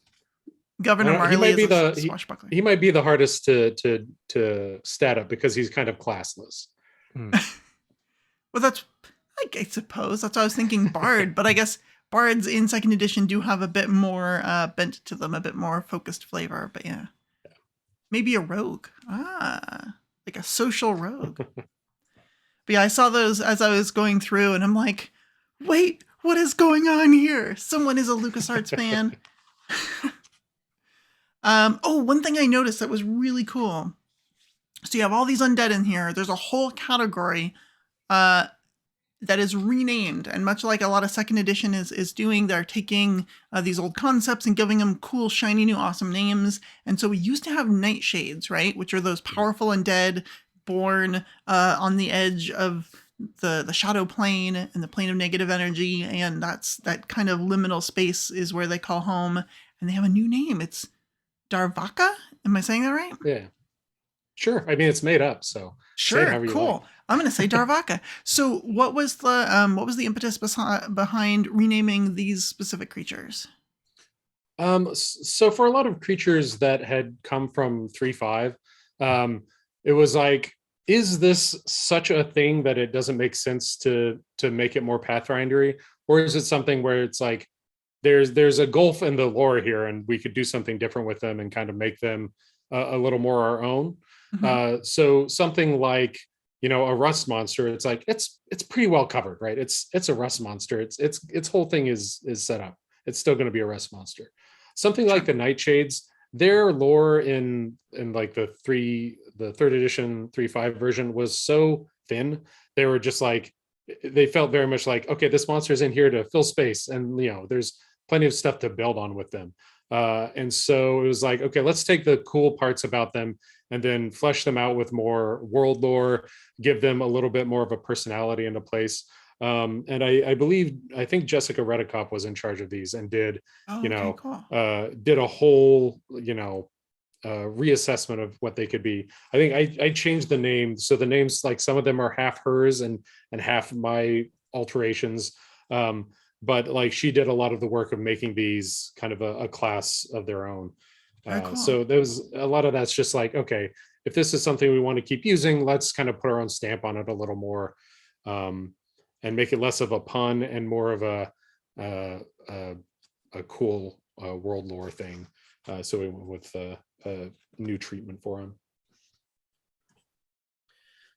Governor Marley is a swashbuckler. He might be the hardest to stat up because he's kind of classless. Well, I suppose that's what I was thinking, bard. But I guess bards in 2nd edition do have a bit more bent to them, a bit more focused flavor. But yeah. Maybe a rogue. Like a social rogue. But yeah, I saw those as I was going through, and I'm like, wait, what is going on here? Someone is a LucasArts fan. One thing I noticed that was really cool. So you have all these undead in here. There's a whole category uh, that is renamed, and much like a lot of second edition is doing, they're taking these old concepts and giving them cool, shiny, new, awesome names. And so we used to have nightshades, right, which are those powerful undead born on the edge of the shadow plane and the plane of negative energy, and that's that kind of liminal space is where they call home. And they have a new name. It's Darvaka. Am I saying that right? Yeah. Sure. I mean, it's made up, so say it Sure, however you like. cool. I'm going to say Darvaka. So, what was the impetus behind renaming these specific creatures? So for a lot of creatures that had come from 3.5, it was like, is this such a thing that it doesn't make sense to make it more Pathfindery, or is it something where it's like there's a gulf in the lore here, and we could do something different with them and kind of make them a little more our own. So something like, you know, a rust monster, it's like it's pretty well covered, right? It's a rust monster. Its whole thing is set up. It's still going to be a rust monster. Something like the Nightshades, their lore in like the third edition 3.5 version was so thin. They were just like, they felt very much like, okay, this monster's in here to fill space, and you know, there's plenty of stuff to build on with them. And so it was like, okay, let's take the cool parts about them and then flesh them out with more world lore, give them a little bit more of a personality into place. And I think Jessica Redikoff was in charge of these and did, Oh, you okay, know, cool. did a whole, you know, reassessment of what they could be. I think I changed the name. So the names, like some of them are half hers and half my alterations. But like she did a lot of the work of making these kind of a class of their own. Very cool. So there was a lot of that's just like, okay, if this is something we want to keep using, let's kind of put our own stamp on it a little more, and make it less of a pun and more of a cool world lore thing. So we went with a new treatment for him.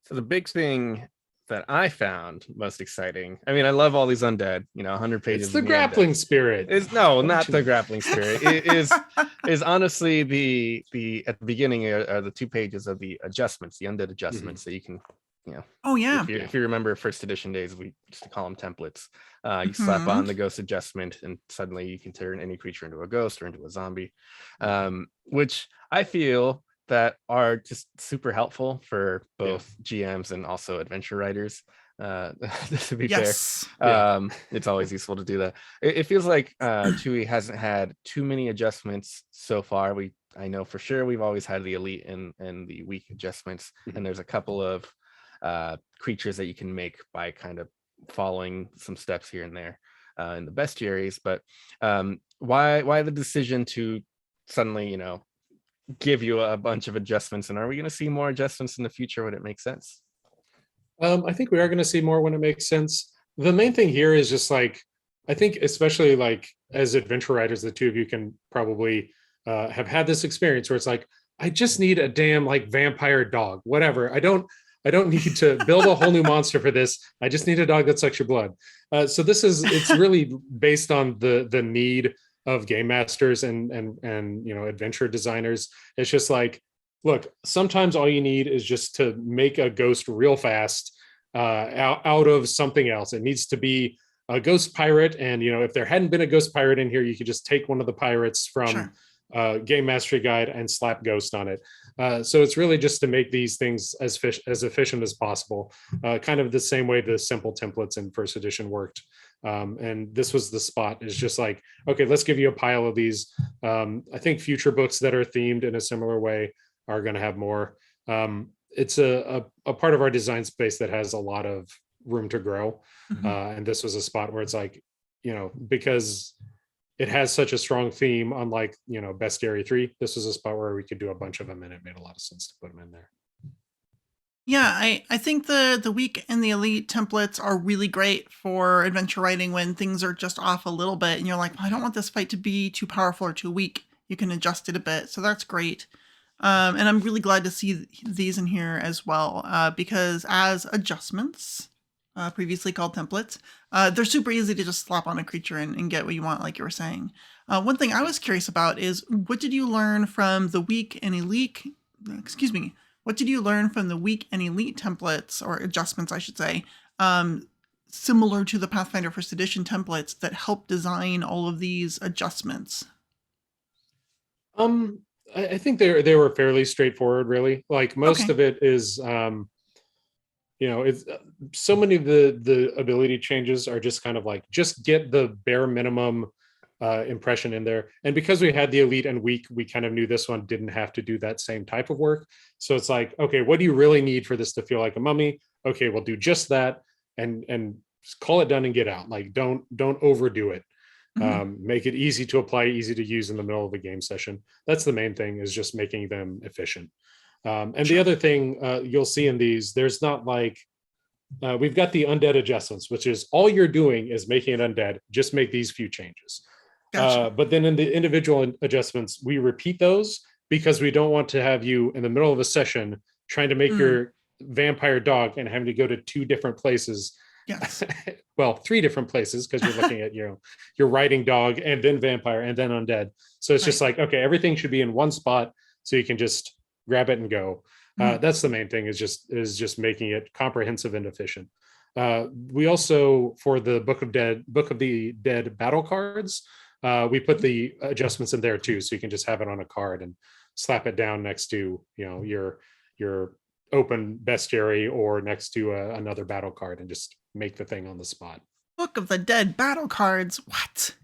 So the big thing that I found most exciting, I mean, I love all these undead, you know, 100 pages. It's the grappling spirit. Is no, not the grappling spirit. It is honestly the at the beginning are the 2 pages of the adjustments, the undead adjustments that you can, you know. Oh yeah. If you remember first edition days, we used to call them templates. You slap on the ghost adjustment, and suddenly you can turn any creature into a ghost or into a zombie, which I feel that are just super helpful for both GMs and also adventure writers. To be fair, it's always useful to do that. It feels like Chewy hasn't had too many adjustments so far. I know for sure we've always had the elite and the weak adjustments, and there's a couple of creatures that you can make by kind of following some steps here and there in the bestiaries. But why the decision to suddenly, you know, give you a bunch of adjustments? And are we going to see more adjustments in the future when it makes sense? I think we are going to see more when it makes sense. The main thing here is just like, I think especially like as adventure writers, the two of you can probably have had this experience where it's like, I just need a damn like vampire dog, whatever. I don't need to build a whole new monster for this. I just need a dog that sucks your blood. So it's really based on the need of game masters and you know, adventure designers. It's just like, look, sometimes all you need is just to make a ghost real fast out of something else. It needs to be a ghost pirate, and you know, if there hadn't been a ghost pirate in here, you could just take one of the pirates from Game Mastery Guide and slap ghost on it. So it's really just to make these things as efficient as possible, kind of the same way the simple templates in first edition worked. And this was the spot, is just like, okay, let's give you a pile of these. I think future books that are themed in a similar way are going to have more. It's a part of our design space that has a lot of room to grow. And this was a spot where it's like, you know, because it has such a strong theme, unlike, you know, Bestiary 3, this was a spot where we could do a bunch of them, and it made a lot of sense to put them in there. Yeah, I think the weak and the elite templates are really great for adventure writing when things are just off a little bit and you're like, well, I don't want this fight to be too powerful or too weak. You can adjust it a bit. So that's great. And I'm really glad to see these in here as well, because as adjustments, previously called templates, they're super easy to just slap on a creature and get what you want, like you were saying. One thing I was curious about is, what did you learn from the weak and elite, excuse me, What did you learn from the weak and elite templates, or adjustments, I should say, similar to the Pathfinder First Edition templates that help design all of these adjustments? I think they were fairly straightforward, really. Like most Okay. of it is, it's so many of the ability changes are just kind of like just get the bare minimum impression in there. And because we had the elite and weak, we kind of knew this one didn't have to do that same type of work. So it's like, okay, what do you really need for this to feel like a mummy? Okay, we'll do just that, and just call it done and get out. Like don't overdo it. Mhm. Make it easy to apply, easy to use in the middle of a game session. That's the main thing, is just making them efficient. And the Sure. other thing you'll see in these, there's not like, we've got the undead adjustments, which is all you're doing is making it undead. Just make these few changes. Gotcha. But then in the individual adjustments, we repeat those because we don't want to have you in the middle of a session trying to make Mm. your vampire dog and having to go to two different places. Yes. Well, three different places, because you're looking at your riding dog and then vampire and then undead. So it's just Right. like, okay, everything should be in one spot so you can just grab it and go. Mhm. That's the main thing, is just making it comprehensive and efficient. We also, for the Book of the Dead battle cards, we put the adjustments in there too, so you can just have it on a card and slap it down next to your open bestiary or next to another battle card and just make the thing on the spot. Book of the Dead battle cards. What?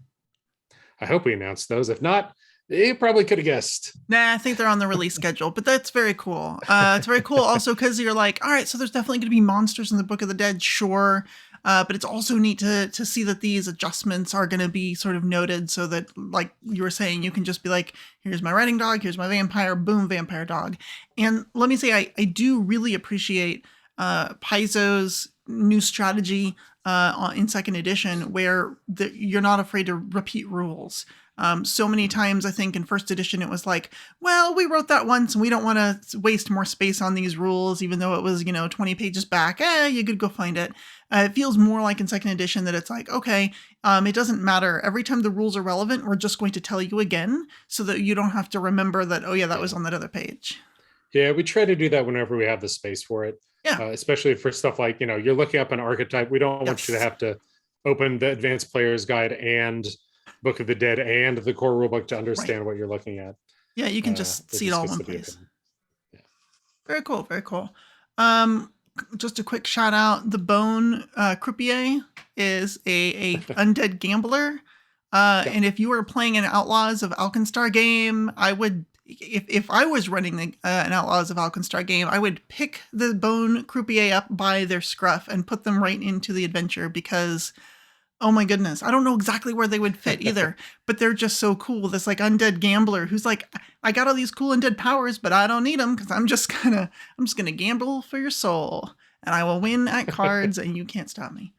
I hope we announced those. If not, you probably could have guessed. Nah, I think they're on the release schedule, but that's very cool. It's very cool also because you're like, all right, so there's definitely going to be monsters in the Book of the Dead, sure. But it's also neat to see that these adjustments are going to be sort of noted so that, like you were saying, you can just be like, here's my riding dog, here's my vampire, boom, vampire dog. And let me say, I do really appreciate Paizo's new strategy in second edition where you're not afraid to repeat rules. So many times, I think in first edition, it was like, well, we wrote that once and we don't want to waste more space on these rules, even though it was, 20 pages back. You could go find it. It feels more like in second edition that it's like, okay, it doesn't matter. Every time the rules are relevant, we're just going to tell you again so that you don't have to remember that, oh, yeah, that was on that other page. Yeah, we try to do that whenever we have the space for it, Yeah. especially for stuff like, you're looking up an archetype. We don't want you to Yes. have to open the advanced player's guide and Book of the Dead and the core rulebook to understand Right. what you're looking at. Yeah, you can just It see it just all in gets one to be a place. pain. Yeah. Very cool. Very cool. Um, just a quick shout out: the Bone Croupier is a undead gambler, Yeah. and if you were playing an Outlaws of Alkenstar game, I would. If I was running an Outlaws of Alkenstar game, I would pick the Bone Croupier up by their scruff and put them right into the adventure because, oh my goodness, I don't know exactly where they would fit either, but they're just so cool. This like undead gambler who's like, I got all these cool undead powers, but I don't need them because I'm just gonna gamble for your soul, and I will win at cards, and you can't stop me.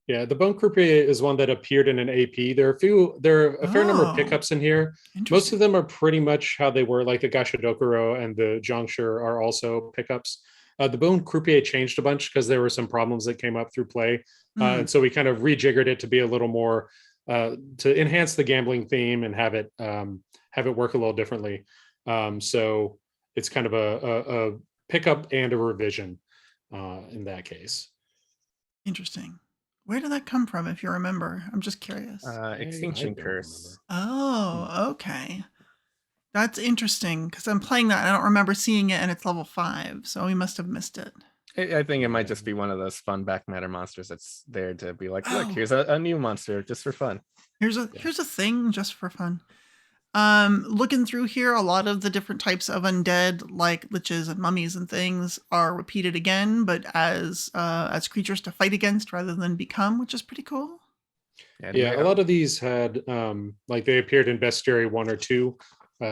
Yeah, the Bone Croupier is one that appeared in an AP. There are a fair number of Oh, pickups in here. Most interesting. of them are pretty much how they were, like the Gashadokuro and the Jongsure are also pickups. The Bone Croupier changed a bunch because there were some problems that came up through play. And so we kind of rejiggered it to be a little more, to enhance the gambling theme and have it work a little differently. So it's kind of a pickup and a revision in that case. Interesting. Where did that come from, if you remember? I'm just curious. I Extinction don't Curse. Oh, okay. That's interesting because I'm playing that. I don't remember seeing it, and it's level 5, so we must have missed it. I think it might just be one of those fun back matter monsters that's there to be like, look, Oh, here's a new monster just for fun. here's a thing just for fun. Looking through here, a lot of the different types of undead, like liches and mummies and things, are repeated again, but as creatures to fight against rather than become, which is pretty cool. Yeah, a lot of these had like they appeared in Bestiary 1 or 2.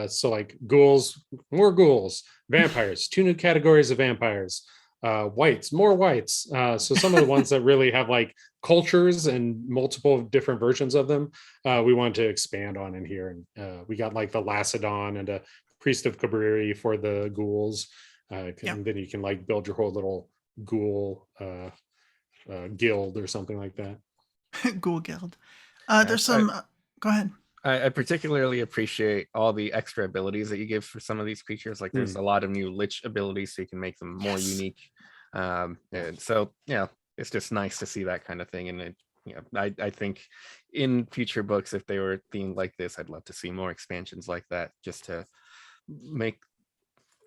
So like ghouls, more ghouls, vampires, 2 new categories of vampires, whites, more whites. So some of the ones that really have like cultures and multiple different versions of them, we wanted to expand on in here. And we got like the Lacedon and a Priest of Cabriri for the ghouls. And then you can like build your whole little ghoul guild or something like that. Ghoul Guild. Yeah, There's some. Go ahead. I particularly appreciate all the extra abilities that you give for some of these creatures. Like there's a lot of new lich abilities, so you can make them more unique. And so yeah, it's just nice to see that kind of thing. And it, I think in future books, if they were themed like this, I'd love to see more expansions like that, just to make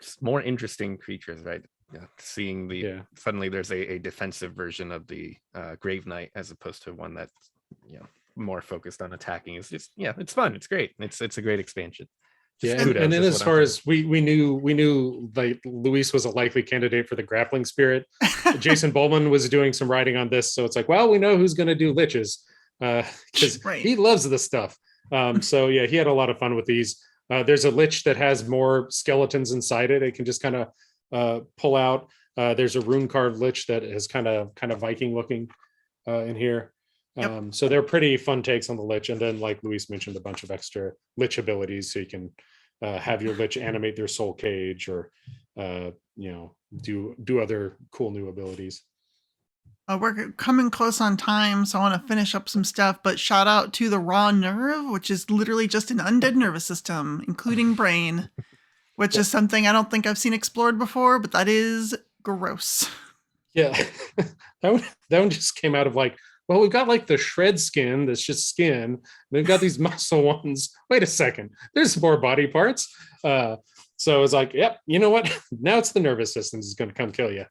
just more interesting creatures, right? Yeah, seeing suddenly there's a defensive version of the Grave Knight as opposed to one that's more focused on attacking. Is just it's fun, it's great, it's a great expansion. Just And then as far as we knew like Luis was a likely candidate for the grappling spirit. Jason Bowman was doing some writing on this, so it's like, well, we know who's going to do liches because he loves this stuff. So yeah, he had a lot of fun with these. There's a lich that has more skeletons inside it. It can just kind of pull out. There's a rune carved lich that is kind of Viking looking in here. So they're pretty fun takes on the lich. And then, like Luis mentioned, a bunch of extra lich abilities, so you can have your lich animate their soul cage, or do other cool new abilities. We're coming close on time, so I want to finish up some stuff, but shout out to the raw nerve, which is literally just an undead nervous system, including brain, which is something I don't think I've seen explored before, but that is gross. Yeah, that one just came out of like, well, we've got like the shred skin that's just skin. We've got these muscle ones. Wait a second, there's more body parts. So it's like, yep, you know what? Now it's the nervous system is going to come kill you.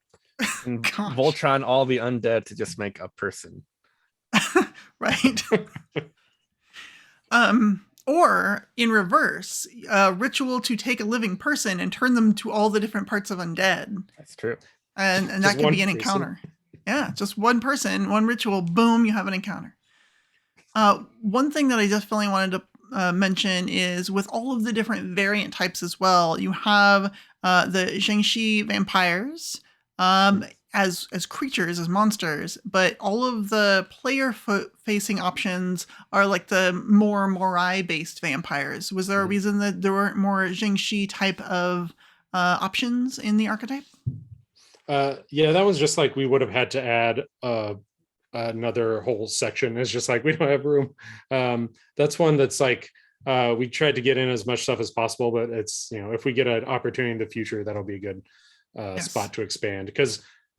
And Voltron all the undead to just make a person. Right. Or in reverse, ritual to take a living person and turn them to all the different parts of undead. That's true. And that can be an encounter. Yeah, just one person, one ritual, boom, you have an encounter. One thing that I definitely wanted to mention is with all of the different variant types as well, you have the Zhengxi vampires as creatures, as monsters, but all of the player-facing options are like the more Morai-based vampires. Was there a reason that there weren't more Zhengxi type of options in the archetype? Yeah, that was just like we would have had to add another whole section. It's just like we don't have room. That's one that's like we tried to get in as much stuff as possible, but it's if we get an opportunity in the future, that'll be a good spot to expand.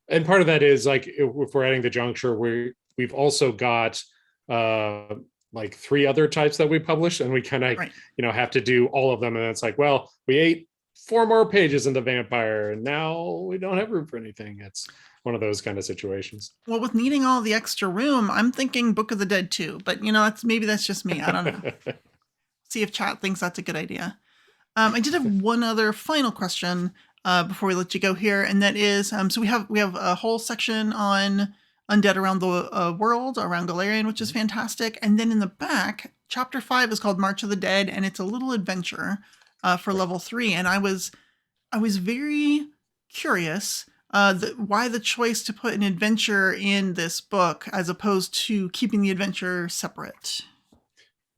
And part of that is like if we're adding the juncture, we've also got like 3 other types that we publish, and we kind of have to do all of them. And it's like, well, we ate 4 more pages in the vampire, and now we don't have room for anything. It's one of those kind of situations. Well, with needing all the extra room, I'm thinking Book of the Dead too. But maybe that's just me. I don't know. See if chat thinks that's a good idea. I did have one other final question before we let you go here, and that is, so we have a whole section on undead around the world, around Galarian, which is fantastic. And then in the back, chapter 5 is called March of the Dead, and it's a little adventure for level 3. And I was very curious why the choice to put an adventure in this book as opposed to keeping the adventure separate.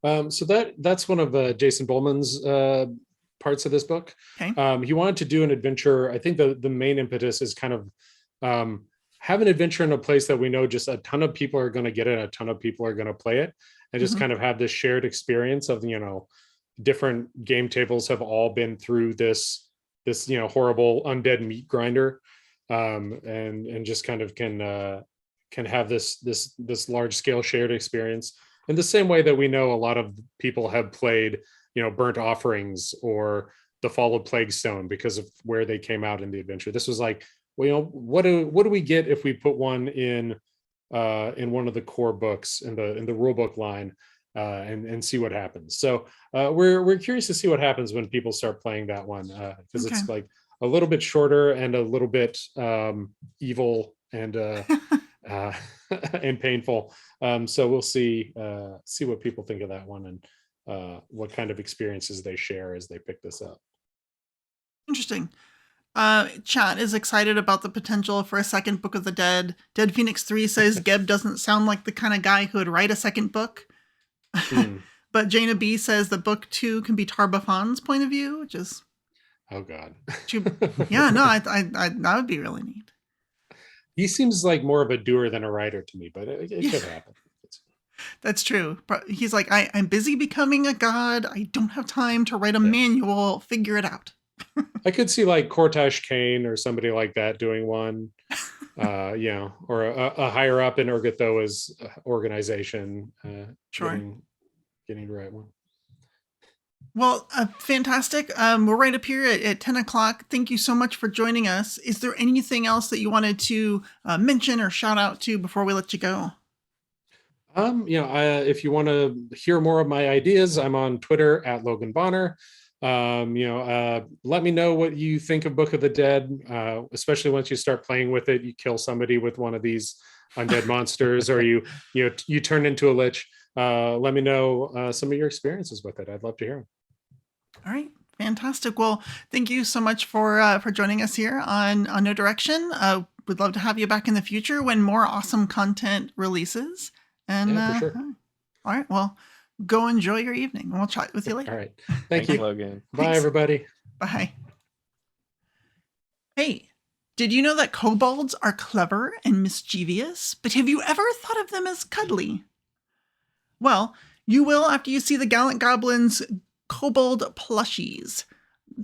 So that's one of Jason Bowman's parts of this book. Okay. He wanted to do an adventure. I think the main impetus is kind of have an adventure in a place that we know just a ton of people are going to get it, a ton of people are going to play it, and just kind of have this shared experience of different game tables have all been through this horrible undead meat grinder, and just kind of can have this large scale shared experience in the same way that we know a lot of people have played Burnt Offerings or the Fall of Plaguestone because of where they came out in the adventure. This was like, well, what do we get if we put one in one of the core books in the rule book line, and see what happens. So we're curious to see what happens when people start playing that one, because it's like a little bit shorter and a little bit evil and and painful. So we'll see what people think of that one, and what kind of experiences they share as they pick this up. Interesting. Chat is excited about the potential for a second Book of the Dead. Dead Phoenix 3 says Geb doesn't sound like the kind of guy who would write a second book. But Jaina B says that book 2 can be Tarbafan's point of view, which is... Oh, God. Yeah, no, I that would be really neat. He seems like more of a doer than a writer to me, but it could happen. That's true. But he's like, I'm busy becoming a god. I don't have time to write a Yeah. manual. Figure it out. I could see like Cortash Kane or somebody like that doing one. Or a higher up in Urgathoa's organization, Sure. getting to write one. Well, fantastic. We're right up here at 10 o'clock. Thank you so much for joining us. Is there anything else that you wanted to mention or shout out to before we let you go? If you want to hear more of my ideas, I'm on Twitter at Logan Bonner. Let me know what you think of Book of the Dead, especially once you start playing with it. You kill somebody with one of these undead monsters, or you turn into a lich. Let me know some of your experiences with it. I'd love to hear them. All right. Fantastic. Well, thank you so much for joining us here on No Direction. We'd love to have you back in the future when more awesome content releases. And Yeah, for sure. all right. Well, go enjoy your evening, and we'll chat with you later. All right. Thanks, you, Logan. Bye, Thanks. everybody. Bye. Hey, did you know that kobolds are clever and mischievous? But have you ever thought of them as cuddly? Well, you will after you see the Gallant Goblins kobold plushies.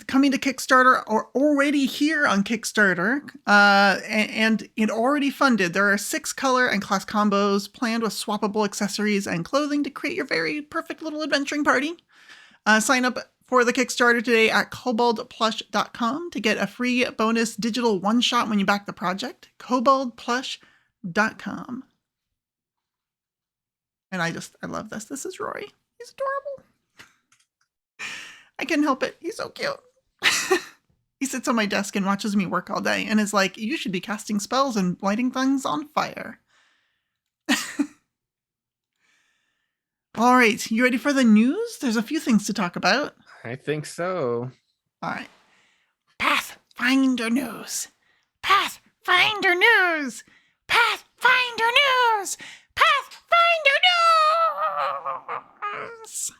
Coming to Kickstarter or already here on Kickstarter, and it already funded. There are 6 color and class combos planned with swappable accessories and clothing to create your very perfect little adventuring party. Sign up for the Kickstarter today at koboldplush.com to get a free bonus digital one-shot when you back the project. koboldplush.com. And I love this. This is Rory. He's adorable. I couldn't help it. He's so cute. He sits on my desk and watches me work all day and is like, you should be casting spells and lighting things on fire. All right. You ready for the news? There's a few things to talk about. I think so. All right. Pathfinder news. Pathfinder news. Pathfinder news. Pathfinder news.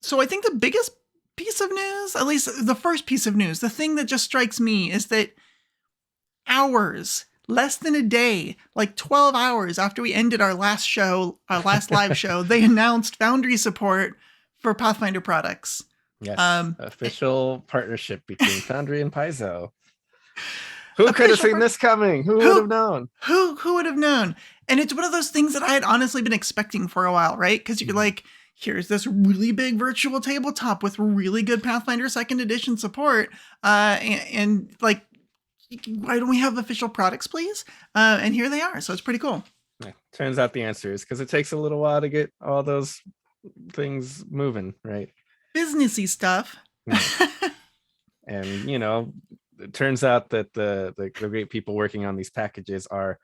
So I think the biggest piece of news, at least the first piece of news, the thing that just strikes me is that hours, less than a day, like 12 hours after we ended our last live show, they announced Foundry support for Pathfinder products. Yes, official partnership between Foundry and Paizo. Who could have Official seen this coming? Who would have known? Who would have known? And it's one of those things that I had honestly been expecting for a while, right? Because you're like, here's this really big virtual tabletop with really good Pathfinder 2nd edition support. And like, why don't we have official products, please? And here they are. So it's pretty cool. Yeah, turns out the answer is because it takes a little while to get all those things moving, right? Businessy stuff. Yeah. And, it turns out that the great people working on these packages are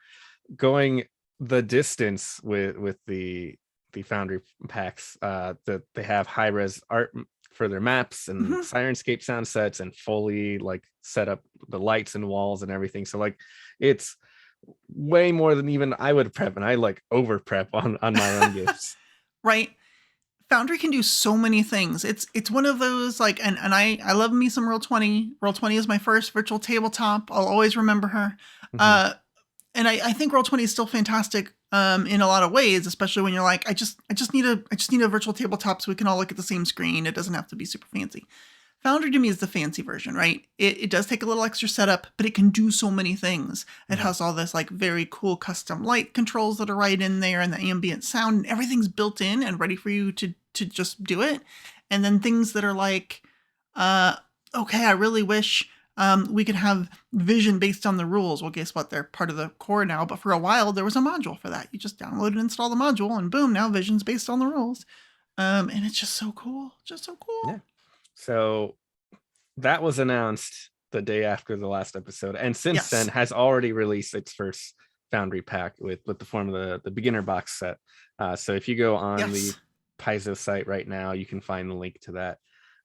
going the distance with the Foundry packs, that they have high-res art for their maps and Sirenscape sound sets and fully like set up the lights and walls and everything. So like it's way more than even I would prep, and I like over prep on my own gifts. Right. Foundry can do so many things. It's one of those like, and I love me some Roll20. Roll20 is my first virtual tabletop. I'll always remember her. And I think Roll20 is still fantastic in a lot of ways, especially when you're like, I just need a virtual tabletop so we can all look at the same screen. It doesn't have to be super fancy. Foundry to me is the fancy version, right? It does take a little extra setup, but it can do so many things. It has all this like very cool custom light controls that are right in there, and the ambient sound, and everything's built in and ready for you to just do it. And then things that are like, okay, I really wish we could have vision based on the rules. Well, guess what? They're part of the core now, but for a while there was a module for that. You just download and install the module, and boom, now vision's based on the rules. And it's just so cool. Just so cool. Yeah. So that was announced the day after the last episode, and since then has already released its first Foundry pack with the form of the beginner box set. So if you go on the Paizo site right now, you can find the link to that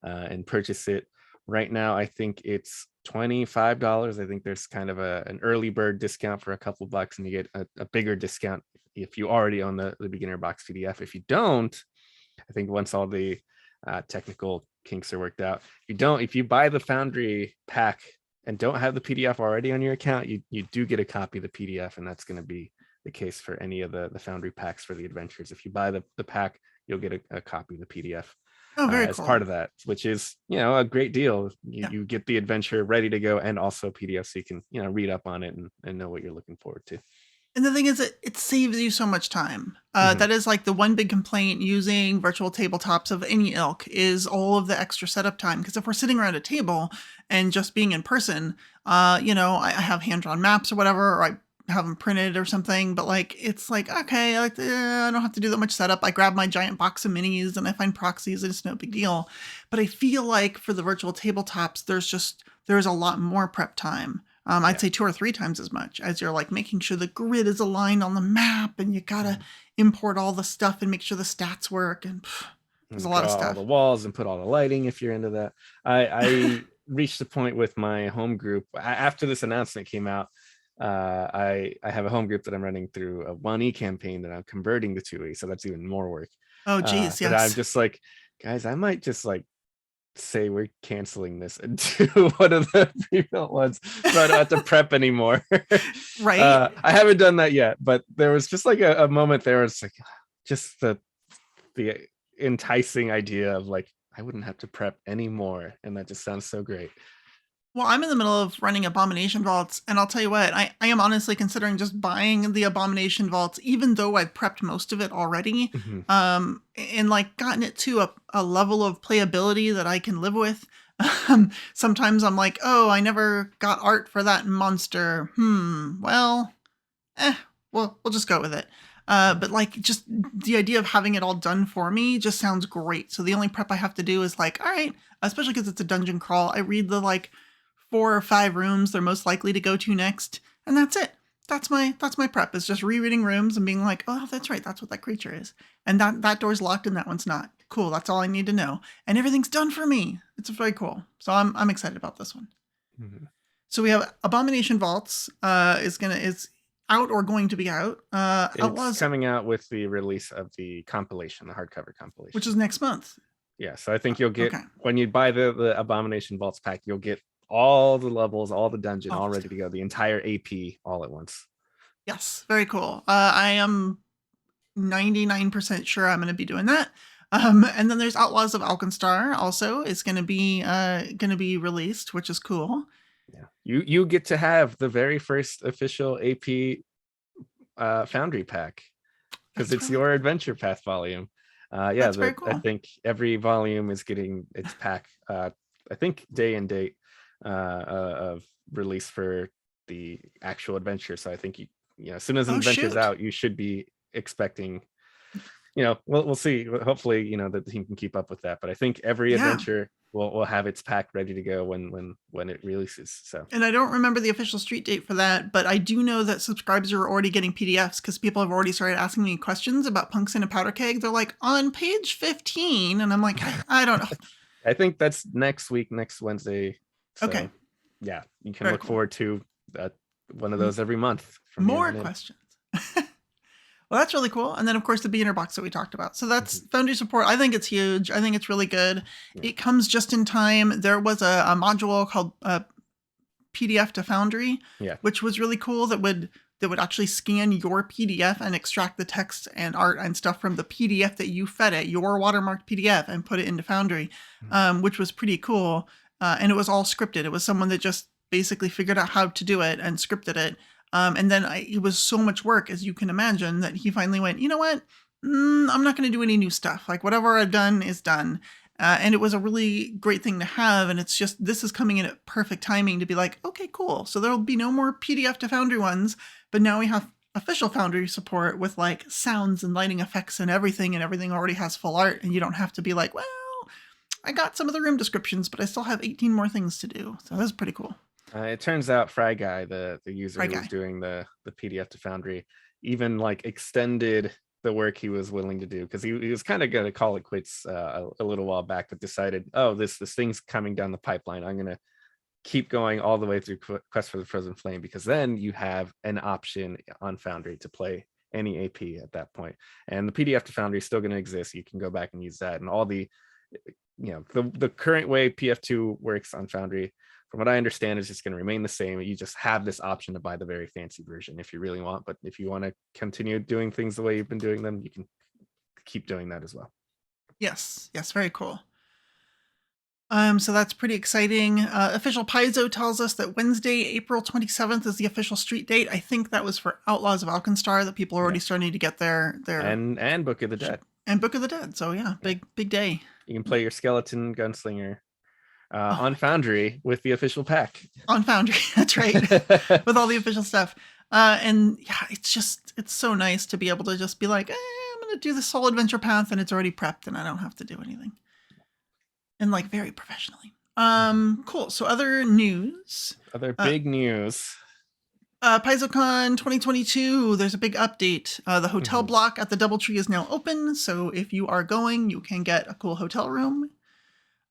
and purchase it. Right now, I think it's $25. I think there's kind of an early bird discount for a couple bucks, and you get a bigger discount if you already own the beginner box PDF. If you don't, I think once all the technical kinks are worked out, if you buy the Foundry pack and don't have the PDF already on your account, you do get a copy of the PDF, and that's going to be the case for any of the Foundry packs for the adventures. If you buy the pack, you'll get a copy of the PDF Oh, very as cool. part of that, which is, a great deal. Yeah. You get the adventure ready to go and also PDF, so you can, read up on it and know what you're looking forward to. And the thing is, it saves you so much time. Mhm. That is like the one big complaint using virtual tabletops of any ilk is all of the extra setup time. Because if we're sitting around a table and just being in person, I have hand-drawn maps or whatever, or I have them printed or something. But like, it's like, okay, I don't have to do that much setup. I grab my giant box of minis and I find proxies and it's no big deal. But I feel like for the virtual tabletops, there's a lot more prep time. I'd say 2 or 3 times as much, as you're like making sure the grid is aligned on the map, and you gotta import all the stuff and make sure the stats work, and there's a lot of Draw all stuff. the walls and put all the lighting if you're into that. I reached the point with my home group after this announcement came out. I have a home group that I'm running through a 1E campaign that I'm converting to 2E, so that's even more work. Oh, geez, But I'm yes. just like, guys, I might just like say we're canceling this and do one of the pre-built ones, so I don't have to prep anymore. Right? I haven't done that yet, but there was just like a moment there. It's like just the enticing idea of like, I wouldn't have to prep anymore, and that just sounds so great. Well, I'm in the middle of running Abomination Vaults, and I'll tell you what, I am honestly considering just buying the Abomination Vaults, even though I've prepped most of it already, and like gotten it to a level of playability that I can live with. Sometimes I'm like, oh, I never got art for that monster. Well, we'll just go with it. But like, just the idea of having it all done for me just sounds great. So the only prep I have to do is like, all right, especially because it's a dungeon crawl, I read the like 4 or 5 rooms they're most likely to go to next, and that's it. That's my prep, is just rereading rooms and being like, oh, that's right, that's what that creature is, and that door's locked and that one's not. Cool, that's all I need to know, and everything's done for me. It's very cool. So I'm excited about this one. So we have Abomination Vaults is out or going to be out. It's Outlaws, coming out with the release of the compilation, the hardcover compilation, which is next month. Yeah, so I think you'll get, Okay. when you buy the Abomination Vaults pack, you'll get all the levels, all the dungeon, All all the ready to go, the entire AP all at once. Yes, very cool. I am 99% sure I'm going to be doing that. And then there's Outlaws of Alkenstar also is going to be released, which is cool. Yeah, you get to have the very first official AP Foundry pack, because it's your Adventure Path volume. That's very cool. I think every volume is getting its pack. I think day and date of release for the actual adventure. So I think as soon as an adventure's out, you should be expecting. We'll see. Hopefully, that the team can keep up with that. But I think every adventure will have its pack ready to go when it releases. So, and I don't remember the official street date for that, but I do know that subscribers are already getting PDFs because people have already started asking me questions about Punks in a Powder Keg. They're like, on page 15, and I'm like, I don't know. I think that's next week, next Wednesday. So, okay. Yeah, you can look forward to one of those every month. More questions. Well, that's really cool. And then, of course, the beginner box that we talked about. So that's Foundry support. I think it's huge. I think it's really good. Yeah. It comes just in time. There was a module called PDF to Foundry, which was really cool. That would actually scan your PDF and extract the text and art and stuff from the PDF that you fed it, your watermarked PDF, and put it into Foundry, which was pretty cool. And it was all scripted. It was someone that just basically figured out how to do it and scripted it. And then it was so much work, as you can imagine, that he finally went, you know what? I'm not going to do any new stuff. Like, whatever I've done is done. And it was a really great thing to have. And it's just, this is coming in at perfect timing to be like, okay, cool. So there'll be no more PDF to Foundry ones, but now we have official Foundry support with like sounds and lighting effects and everything already has full art. And you don't have to be like, well, I got some of the room descriptions, but I still have 18 more things to do. So that's pretty cool. It turns out Fry Guy, the user who was doing the PDF to Foundry, even like extended the work he was willing to do, because he was kind of going to call it quits a little while back, but decided, oh, this thing's coming down the pipeline. I'm going to keep going all the way through Quest for the Frozen Flame, because then you have an option on Foundry to play any AP at that point. And the PDF to Foundry is still going to exist. You can go back and use that, and all the the current way PF2 works on Foundry from what I understand, it's just going to remain the same. You just have this option to buy the very fancy version if you really want. But if you want to continue doing things the way you've been doing them, you can keep doing that as well. Yes, very cool. So that's pretty exciting. Official Paizo tells us that Wednesday, April 27th is the official street date. I think that was for Outlaws of Alkenstar, that people are already starting to get their and Book of the Dead. And Book of the Dead. So yeah, big day. You can play your skeleton gunslinger on Foundry with the official pack. On Foundry, that's right. With all the official stuff. And yeah, it's so nice to be able to just be like, I'm going to do the Soul Adventure path, and it's already prepped and I don't have to do anything. And like very professionally. Cool. So other news. Other big news. PaizoCon 2022, there's a big update. The hotel block at the Doubletree is now open. So if you are going, you can get a cool hotel room.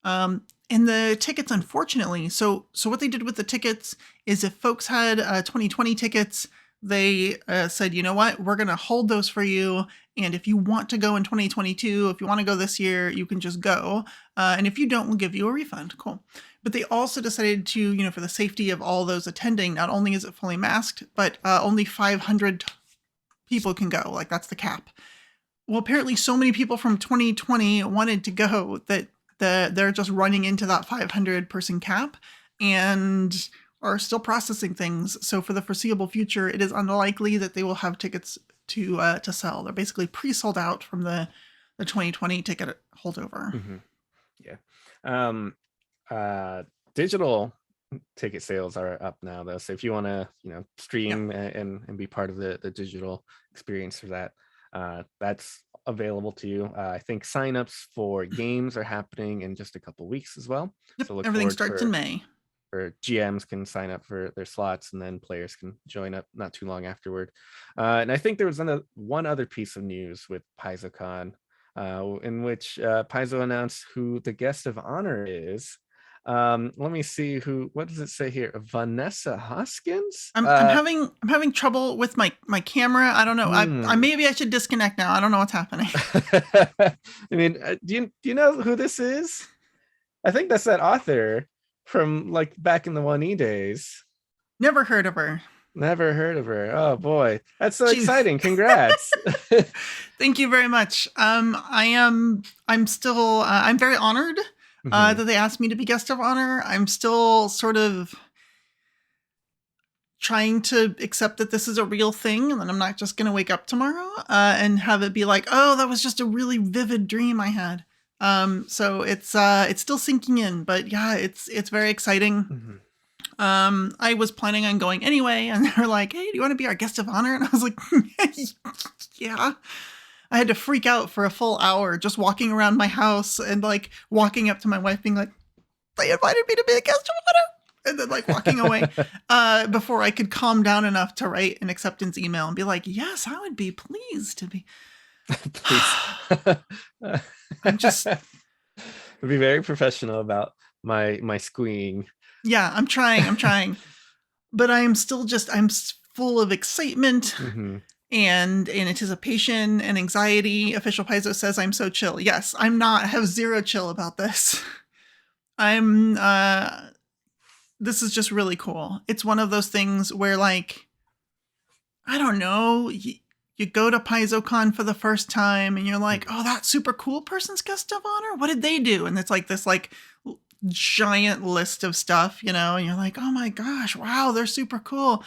And the tickets, unfortunately, so what they did with the tickets is if folks had 2020 tickets, they said, you know what, we're going to hold those for you. And if you want to go in 2022, if you want to go this year, you can just go. And if you don't, we'll give you a refund. Cool. But they also decided to, for the safety of all those attending, not only is it fully masked, but only 500 people can go. Like, that's the cap. Well, apparently so many people from 2020 wanted to go that they're just running into that 500 person cap and are still processing things. So for the foreseeable future, it is unlikely that they will have tickets to sell. They're basically pre-sold out from the 2020 ticket holdover. Digital ticket sales are up now, though. So if you want to, stream and be part of the digital experience for that, that's available to you. I think signups for games are happening in just a couple weeks as well. Yep, So everything starts in May. Or GMs can sign up for their slots, and then players can join up not too long afterward. And I think there was one other piece of news with PaizoCon, in which Paizo announced who the guest of honor is. Let me see what does it say here? Vanessa Hoskins? I'm having trouble with my camera. I don't know. I maybe I should disconnect now. I don't know what's happening. I mean, do you know who this is? I think that's that author from like back in the 1E days. Never heard of her. Oh boy, that's so exciting. Congrats. Thank you very much. I'm still I'm very honored that they asked me to be guest of honor. I'm still sort of trying to accept that this is a real thing, and that I'm not just going to wake up tomorrow and have it be like, oh, that was just a really vivid dream I had. So it's still sinking in, but yeah, it's very exciting. I was planning on going anyway, and they're like, hey, do you want to be our guest of honor? And I was like, yeah. I had to freak out for a full hour just walking around my house and like walking up to my wife being like, they invited me to be a guest of honor, and then like walking away before I could calm down enough to write an acceptance email and be like, yes, I would be pleased to be. Please. I'm just be very professional about my squeeing. Yeah, I'm trying. But I'm full of excitement and anticipation and anxiety. Official Paizo says I'm so chill. Yes, I'm not. I have zero chill about this. This is just really cool. It's one of those things where, like, I don't know, you go to PaizoCon for the first time and you're like, oh, that super cool person's guest of honor? What did they do? And it's like this like giant list of stuff, and you're like, oh my gosh, wow, they're super cool.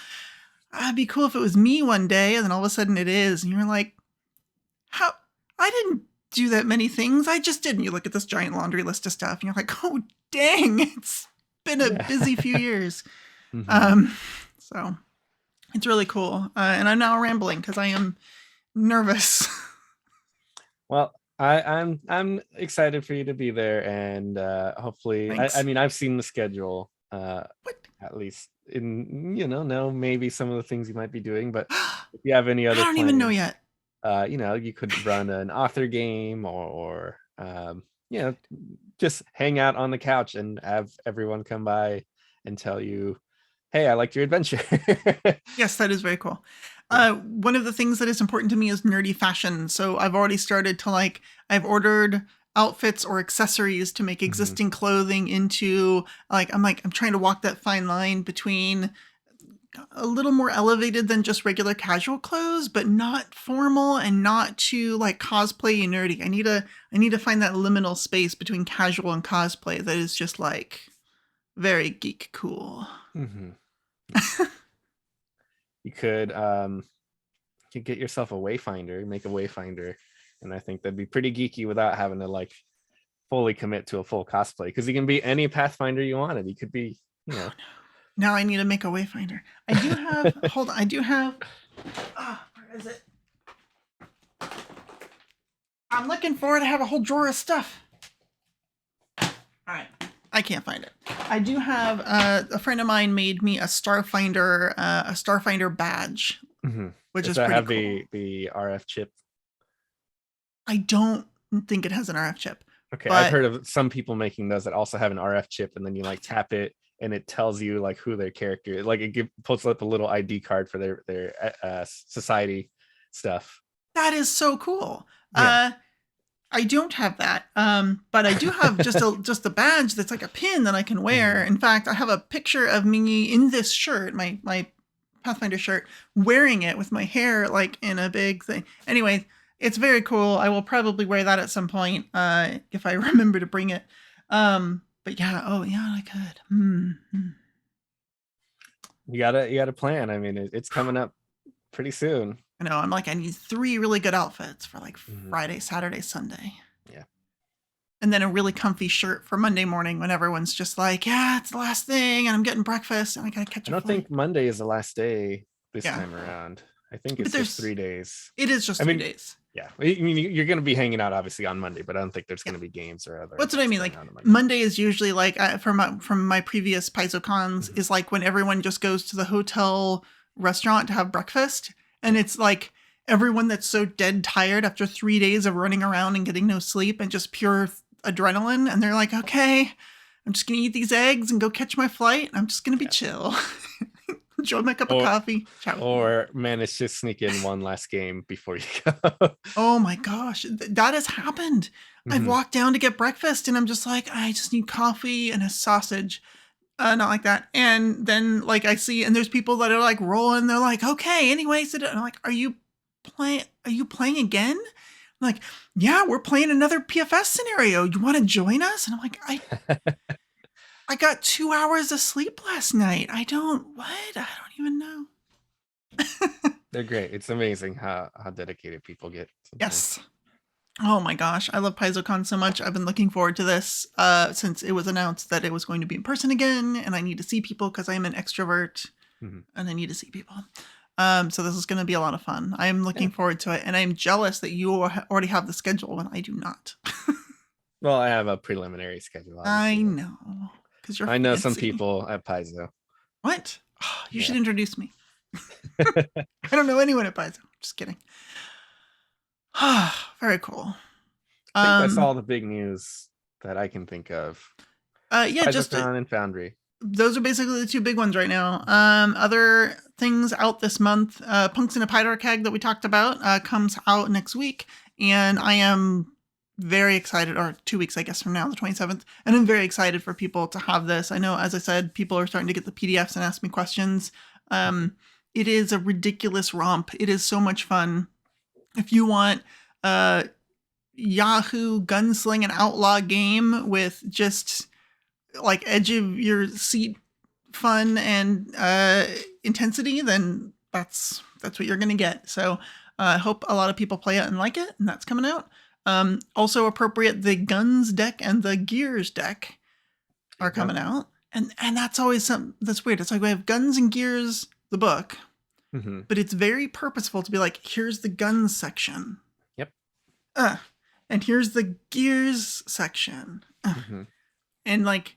It'd be cool if it was me one day. And then all of a sudden it is. And you're like, how? I didn't do that many things. I just did. And you look at this giant laundry list of stuff and you're like, oh, dang, it's been a busy few years. So it's really cool. And I'm now rambling because I am nervous. Well, I'm excited for you to be there, and hopefully, I mean, I've seen the schedule, at least in, know maybe some of the things you might be doing, but if you have any other I don't even know yet. You could run an author game or just hang out on the couch and have everyone come by and tell you, hey, I liked your adventure. Yes, that is very cool. One of the things that is important to me is nerdy fashion. So I've already started to I've ordered outfits or accessories to make existing clothing into I'm trying to walk that fine line between a little more elevated than just regular casual clothes, but not formal and not too like cosplay and nerdy. I need to find that liminal space between casual and cosplay that is just like very geek cool. Mm-hmm. You could get yourself a wayfinder, make a wayfinder, and I think that'd be pretty geeky without having to like fully commit to a full cosplay, because you can be any Pathfinder you wanted. You could be, you know. Now I need to make a wayfinder. I do have hold on, I do have where is it? I'm looking for it. I have a whole drawer of stuff. All right. I can't find it. I do have a friend of mine made me a Starfinder badge, which Does is that pretty have cool. the RF chip? I don't think it has an RF chip. Okay, but I've heard of some people making those that also have an RF chip, and then you like tap it and it tells you like who their character is. Like it pulls up a little ID card for their society stuff. that is so cool. Yeah. I don't have that, but I do have just a badge that's like a pin that I can wear. In fact, I have a picture of me in this shirt, my Pathfinder shirt, wearing it with my hair like in a big thing. Anyway, it's very cool. I will probably wear that at some point if I remember to bring it. But yeah, oh yeah, I could. You gotta plan. I mean, it's coming up pretty soon. I know. I'm like, I need 3 really good outfits for like Friday, Saturday, Sunday. Yeah. And then a really comfy shirt for Monday morning when everyone's just like, yeah, it's the last thing and I'm getting breakfast and I gotta catch a I don't think Monday is the last day this time around. I think it's just 3 days. It is just 3 days. Yeah. I mean, you're going to be hanging out obviously on Monday, but I don't think there's going to be games or other. What's what I mean? Like Monday is usually like from my previous PaizoCons is like when everyone just goes to the hotel restaurant to have breakfast. And it's like everyone that's so dead tired after 3 days of running around and getting no sleep and just pure adrenaline. And they're like, okay, I'm just going to eat these eggs and go catch my flight. I'm just going to be chill. Enjoy my cup of coffee. Ciao. Or manage to sneak in one last game before you go. Oh my gosh, that has happened. I've walked down to get breakfast and I'm just like, I just need coffee and a sausage. Not like that. And then like I see, and there's people that are like rolling. They're like, okay, anyway. So I'm like, are you playing again? I'm like, yeah, we're playing another PFS scenario. You want to join us? And I'm like, I got 2 hours of sleep last night. I don't even know. They're great. It's amazing how dedicated people get. Yes. Oh my gosh, I love PaizoCon so much. I've been looking forward to this since it was announced that it was going to be in person again, and I need to see people because I am an extrovert, and I need to see people. So this is going to be a lot of fun. I am looking forward to it, and I'm jealous that you already have the schedule when I do not. Well, I have a preliminary schedule. I know, because I know some people at Paizo. What? Oh, you should introduce me. I don't know anyone at Paizo. Just kidding. Very cool. I think that's all the big news that I can think of. Yeah, just and Foundry. Those are basically the 2 big ones right now. Other things out this month. Punks in a Pydar Keg that we talked about comes out next week, and I am very excited. Or 2 weeks, I guess, from now, the 27th. And I'm very excited for people to have this. I know, as I said, people are starting to get the PDFs and ask me questions. It is a ridiculous romp. It is so much fun. If you want Yahoo gunsling and outlaw game with just like edge of your seat fun and intensity, then that's what you're gonna get. So I hope a lot of people play it and like it, and that's coming out. Also appropriate, the guns deck and the gears deck are coming out, and that's always something that's weird. It's like we have guns and gears, the book, but it's very purposeful to be like, here's the guns section. Yep. And here's the gears section. And like,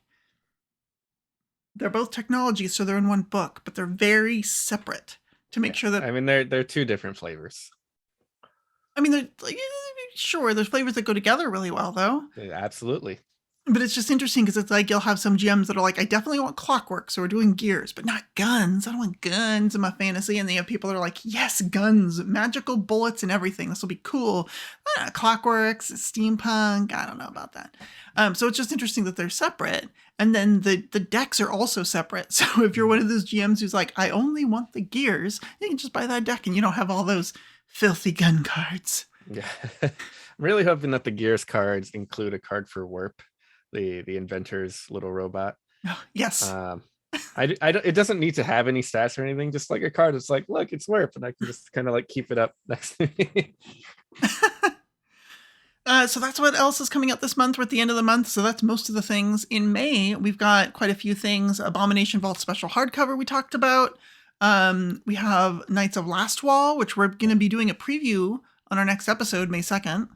they're both technology, so they're in one book, but they're very separate to make sure that. I mean, they're 2 different flavors. I mean, they're like, sure, there's flavors that go together really well, though. Absolutely. But it's just interesting because it's like you'll have some GMs that are like, I definitely want clockwork, so we're doing gears, but not guns. I don't want guns in my fantasy. And then you have people that are like, yes, guns, magical bullets and everything. This will be cool. Clockworks, steampunk. I don't know about that. So it's just interesting that they're separate. And then the decks are also separate. So if you're one of those GMs who's like, I only want the gears, you can just buy that deck and you don't have all those filthy gun cards. Yeah. I'm really hoping that the gears cards include a card for Warp, the inventor's little robot. Yes. It doesn't need to have any stats or anything, just like a card. It's like, look, it's Warp, and I can just kind of like keep it up next to me. So that's what else is coming out this month. We're at the end of the month, so that's most of the things. In May, we've got quite a few things. Abomination Vault special hardcover we talked about. We have Knights of Last Wall, which we're going to be doing a preview on our next episode, May 2nd.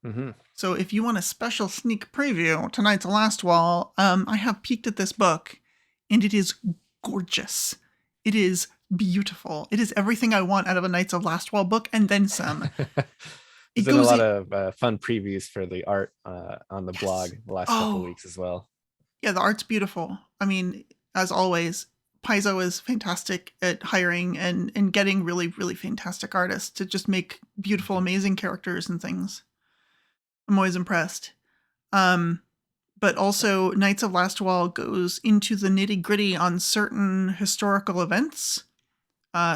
Mm-hmm. So if you want a special sneak preview to Knights of Last Wall, I have peeked at this book, and it is gorgeous. It is beautiful. It is everything I want out of a Knights of Last Wall book, and then some. There's been a lot of fun previews for the art on the blog the last couple of weeks as well. Yeah, the art's beautiful. I mean, as always, Paizo is fantastic at hiring and getting really, really fantastic artists to just make beautiful, amazing characters and things. I'm always impressed. But also, Knights of Last Wall goes into the nitty-gritty on certain historical events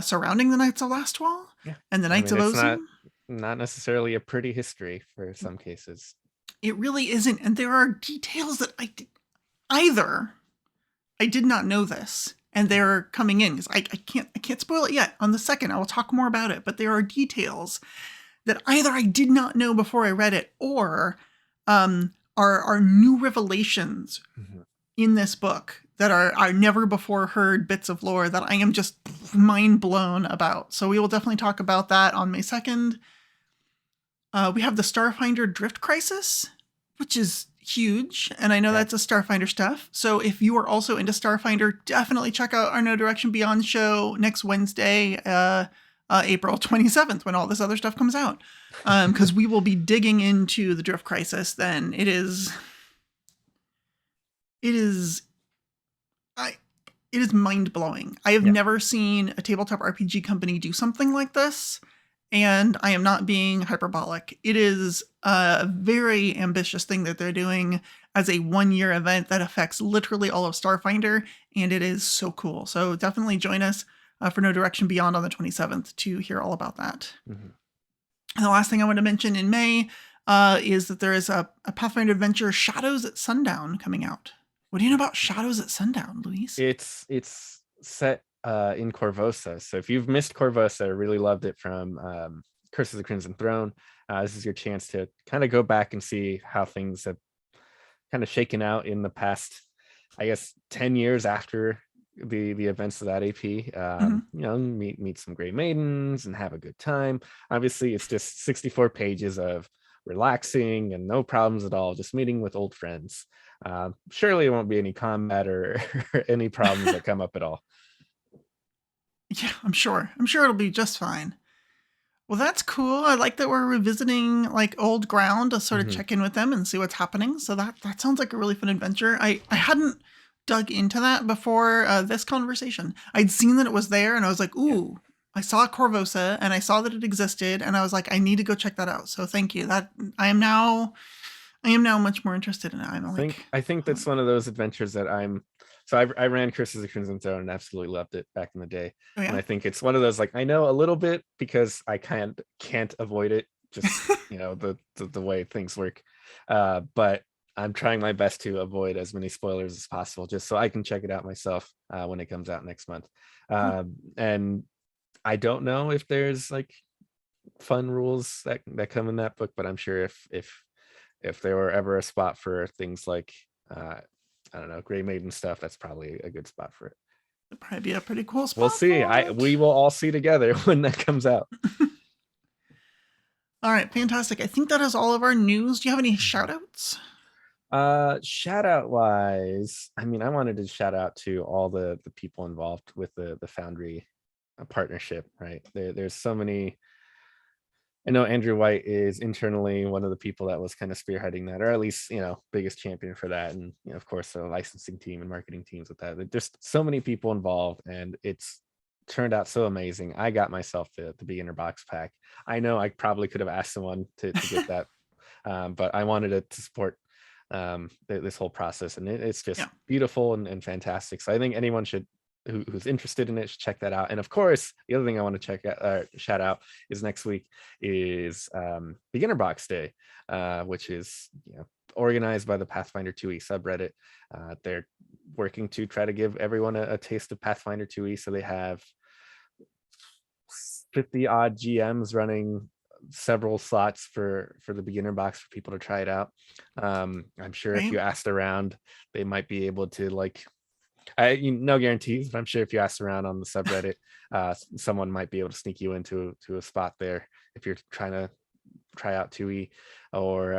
surrounding the Knights of Last Wall and the Knights of Ozone. Not necessarily a pretty history for some cases. It really isn't, and there are details that I did not know this, and they're coming in because I can't spoil it yet. On the 2nd, I will talk more about it, but there are details that either I did not know before I read it, or are new revelations in this book that are never before heard bits of lore that I am just mind blown about. So we will definitely talk about that on May 2nd. We have the Starfinder Drift Crisis, which is huge, and I know that's a Starfinder stuff. So if you are also into Starfinder, definitely check out our No Direction Beyond show next Wednesday, April 27th, when all this other stuff comes out. Because we will be digging into the Drift Crisis then. It is mind-blowing. I have never seen a tabletop RPG company do something like this, and I am not being hyperbolic. It is a very ambitious thing that they're doing as a one-year event that affects literally all of Starfinder, and it is so cool. So definitely join us for No Direction Beyond on the 27th to hear all about that. Mm-hmm. And the last thing I want to mention in May is that there is a Pathfinder adventure, Shadows at Sundown, coming out. What do you know about Shadows at Sundown, Luis? It's set in Corvosa. So if you've missed Corvosa, I really loved it from Curse of the Crimson Throne. This is your chance to kind of go back and see how things have kind of shaken out in the past, I guess, 10 years after the events of that AP. You know, meet some Grey Maidens and have a good time. Obviously, it's just 64 pages of relaxing and no problems at all, just meeting with old friends. Surely there won't be any combat or any problems that come up at all. Yeah, I'm sure it'll be just fine. Well, that's cool. I like that we're revisiting like old ground to sort of check in with them and see what's happening. So that sounds like a really fun adventure. I hadn't dug into that before this conversation. I'd seen that it was there and I was like, ooh, I saw Corvosa and I saw that it existed and I was like, I need to go check that out. So thank you. That I am now much more interested in it. I think that's one of those adventures that I ran Curse of the Crimson Throne and absolutely loved it back in the day. Oh, yeah? And I think it's one of those, like, I know a little bit because I can't avoid it, just you know, the way things work. But I'm trying my best to avoid as many spoilers as possible, just so I can check it out myself when it comes out next month. And I don't know if there's like fun rules that come in that book, but I'm sure if there were ever a spot for things like I don't know, Grey Maiden stuff, that's probably a good spot for it. It'd probably be a pretty cool spot. We'll see. We will all see together when that comes out. All right, fantastic. I think that is all of our news. Do you have any shout outs? Shout out wise, I mean, I wanted to shout out to all the people involved with the Foundry partnership, right? There's so many I know Andrew White is internally one of the people that was kind of spearheading that, or at least, biggest champion for that. And, of course, the licensing team and marketing teams with that. There's just so many people involved, and it's turned out so amazing. I got myself the beginner box pack. I know I probably could have asked someone to get that, but I wanted it to support this whole process, and it's just Yeah. beautiful and fantastic. So I think anyone should who's interested in it should check that out. And of course, the other thing I want to shout out is next week is beginner box day, which is organized by the Pathfinder 2e subreddit. They're working to try to give everyone a taste of Pathfinder 2e, so they have 50 odd GMs running several slots for the beginner box for people to try it out. I'm sure if Right. you asked around, they might be able to, like, no guarantees, but I'm sure if you ask around on the subreddit, someone might be able to sneak you into a spot there if you're trying to try out 2e, or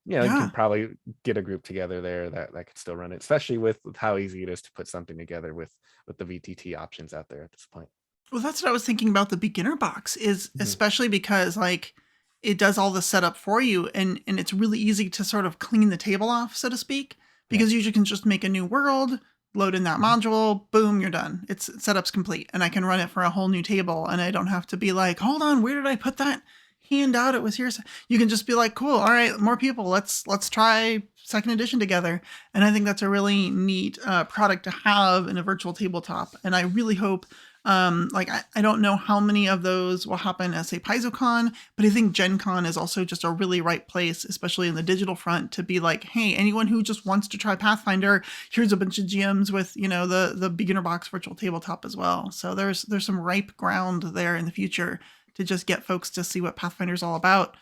you can probably get a group together there that could still run it, especially with how easy it is to put something together with the VTT options out there at this point. Well, that's what I was thinking about the beginner box, is especially because like it does all the setup for you, and it's really easy to sort of clean the table off, so to speak, because you can just make a new world, load in that module, boom, you're done. It's setup's complete, and I can run it for a whole new table, and I don't have to be like, hold on, where did I put that handout? It was here. You can just be like, cool, all right, more people, let's try second edition together. And I think that's a really neat product to have in a virtual tabletop, and I really hope I don't know how many of those will happen at, say, PaizoCon, but I think Gen Con is also just a really right place, especially in the digital front, to be like, hey, anyone who just wants to try Pathfinder, here's a bunch of GMs with, the beginner box virtual tabletop as well. So there's some ripe ground there in the future to just get folks to see what Pathfinder's all about,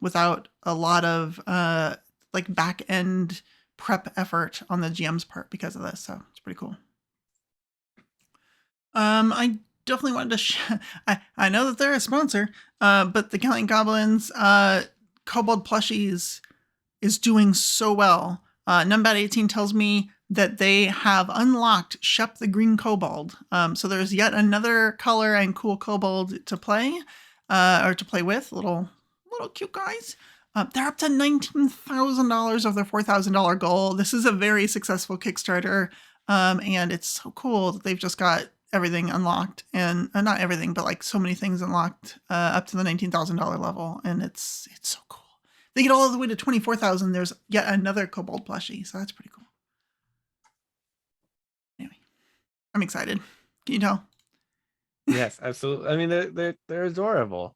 without a lot of back end prep effort on the GM's part because of this. So it's pretty cool. I definitely wanted to. I know that they're a sponsor, but the Counting Goblins Kobold plushies is doing so well. Numbat 18 tells me that they have unlocked Shep the Green Kobold. So there's yet another color and cool kobold to play, or to play with. Little cute guys. They're up to $19,000 of their $4,000 goal. This is a very successful Kickstarter, and it's so cool that they've just got everything unlocked, and not everything, but like so many things unlocked up to the $19,000 level, and it's so cool. They get all the way to 24,000. There's yet another kobold plushie, so that's pretty cool. Anyway, I'm excited. Can you tell? Yes, absolutely. I mean, they're adorable.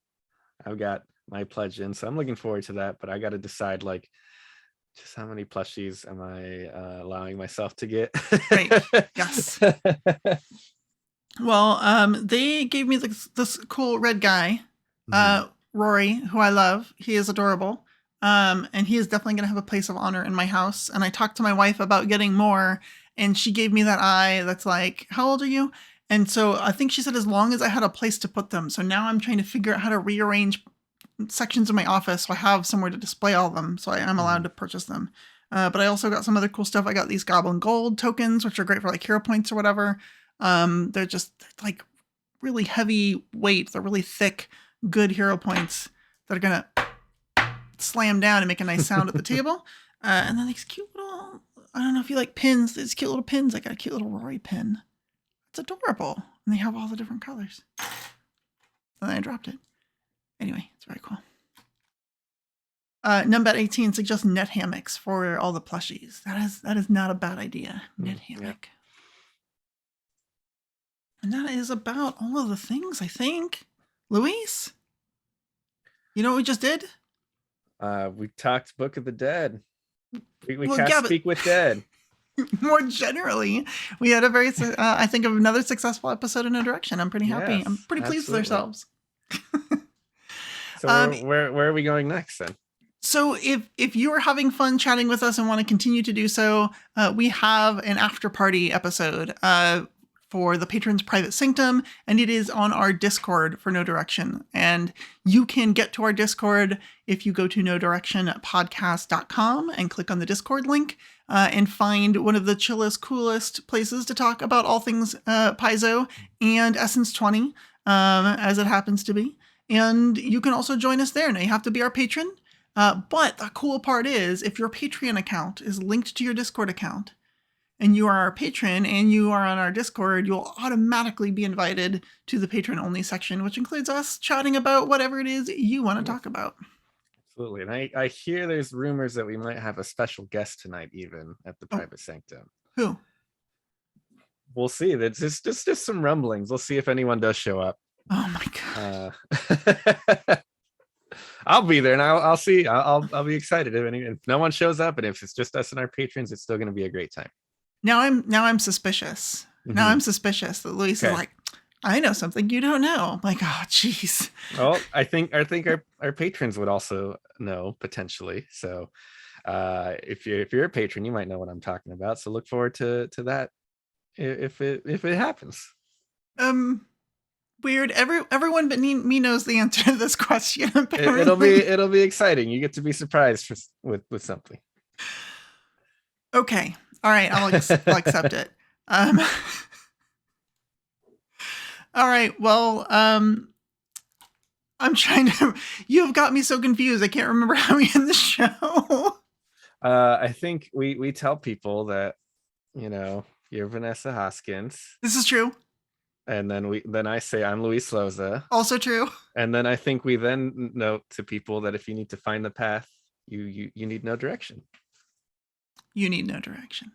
I've got my pledge in, so I'm looking forward to that. But I got to decide, like, just how many plushies am I allowing myself to get? Right. Yes. Well, they gave me this cool red guy, Rory, who I love. He is adorable. And he is definitely going to have a place of honor in my house. And I talked to my wife about getting more, and she gave me that eye that's like, how old are you? And so I think she said as long as I had a place to put them. So now I'm trying to figure out how to rearrange sections of my office so I have somewhere to display all of them, so I am allowed to purchase them. But I also got some other cool stuff. I got these Goblin Gold tokens, which are great for like hero points or whatever. They're like really heavy weight. They're really thick, good hero points that are going to slam down and make a nice sound at the table. And then these cute little, I don't know if you like pins, these cute little pins. I got a cute little Rory pin. It's adorable. And they have all the different colors. And then I dropped it. Anyway, it's very cool. Numbat 18 suggests net hammocks for all the plushies. That is not a bad idea. Net hammock. Yeah. And that is about all of the things, I think. Luis? You know what we just did? We talked Book of the Dead. We Well, cast Speak with Dead. More generally, we had a very, I think, of another successful episode in a direction. I'm pretty happy. Yes, I'm pretty pleased with ourselves. So where are we going next then? So if you are having fun chatting with us and want to continue to do so, we have an after party episode for the Patrons Private Sanctum, and it is on our Discord for No Direction. And you can get to our Discord if you go to nodirectionpodcast.com and click on the Discord link, and find one of the chillest, coolest places to talk about all things Paizo and Essence 20, as it happens to be. And you can also join us there. Now, you have to be our patron. But the cool part is, if your Patreon account is linked to your Discord account, and you are our patron and you are on our Discord, you'll automatically be invited to the patron only section, which includes us chatting about whatever it is you want to talk about. Absolutely. And I hear there's rumors that we might have a special guest tonight, even at the private sanctum. Who? We'll see. That's just some rumblings. We'll see if anyone does show up. Oh my god. I'll be there and I'll see. I'll be excited if no one shows up, and if it's just us and our patrons, it's still going to be a great time. Now I'm suspicious. Now I'm suspicious that Luis is like, I know something you don't know. I'm like, oh, jeez. Well, I think our patrons would also know potentially. So if you're a patron, you might know what I'm talking about. So look forward to that if it happens. Weird. Everyone but me knows the answer to this question. It'll be exciting. You get to be surprised with something. Okay. All right. I'll accept it. All right. Well, I'm trying to. You've got me so confused. I can't remember how we end the show. I think we tell people that, you're Vanessa Hoskins. This is true. And then I say I'm Luis Loza. Also true. And then I think we then note to people that if you need to find the path, you need no direction. You need no direction.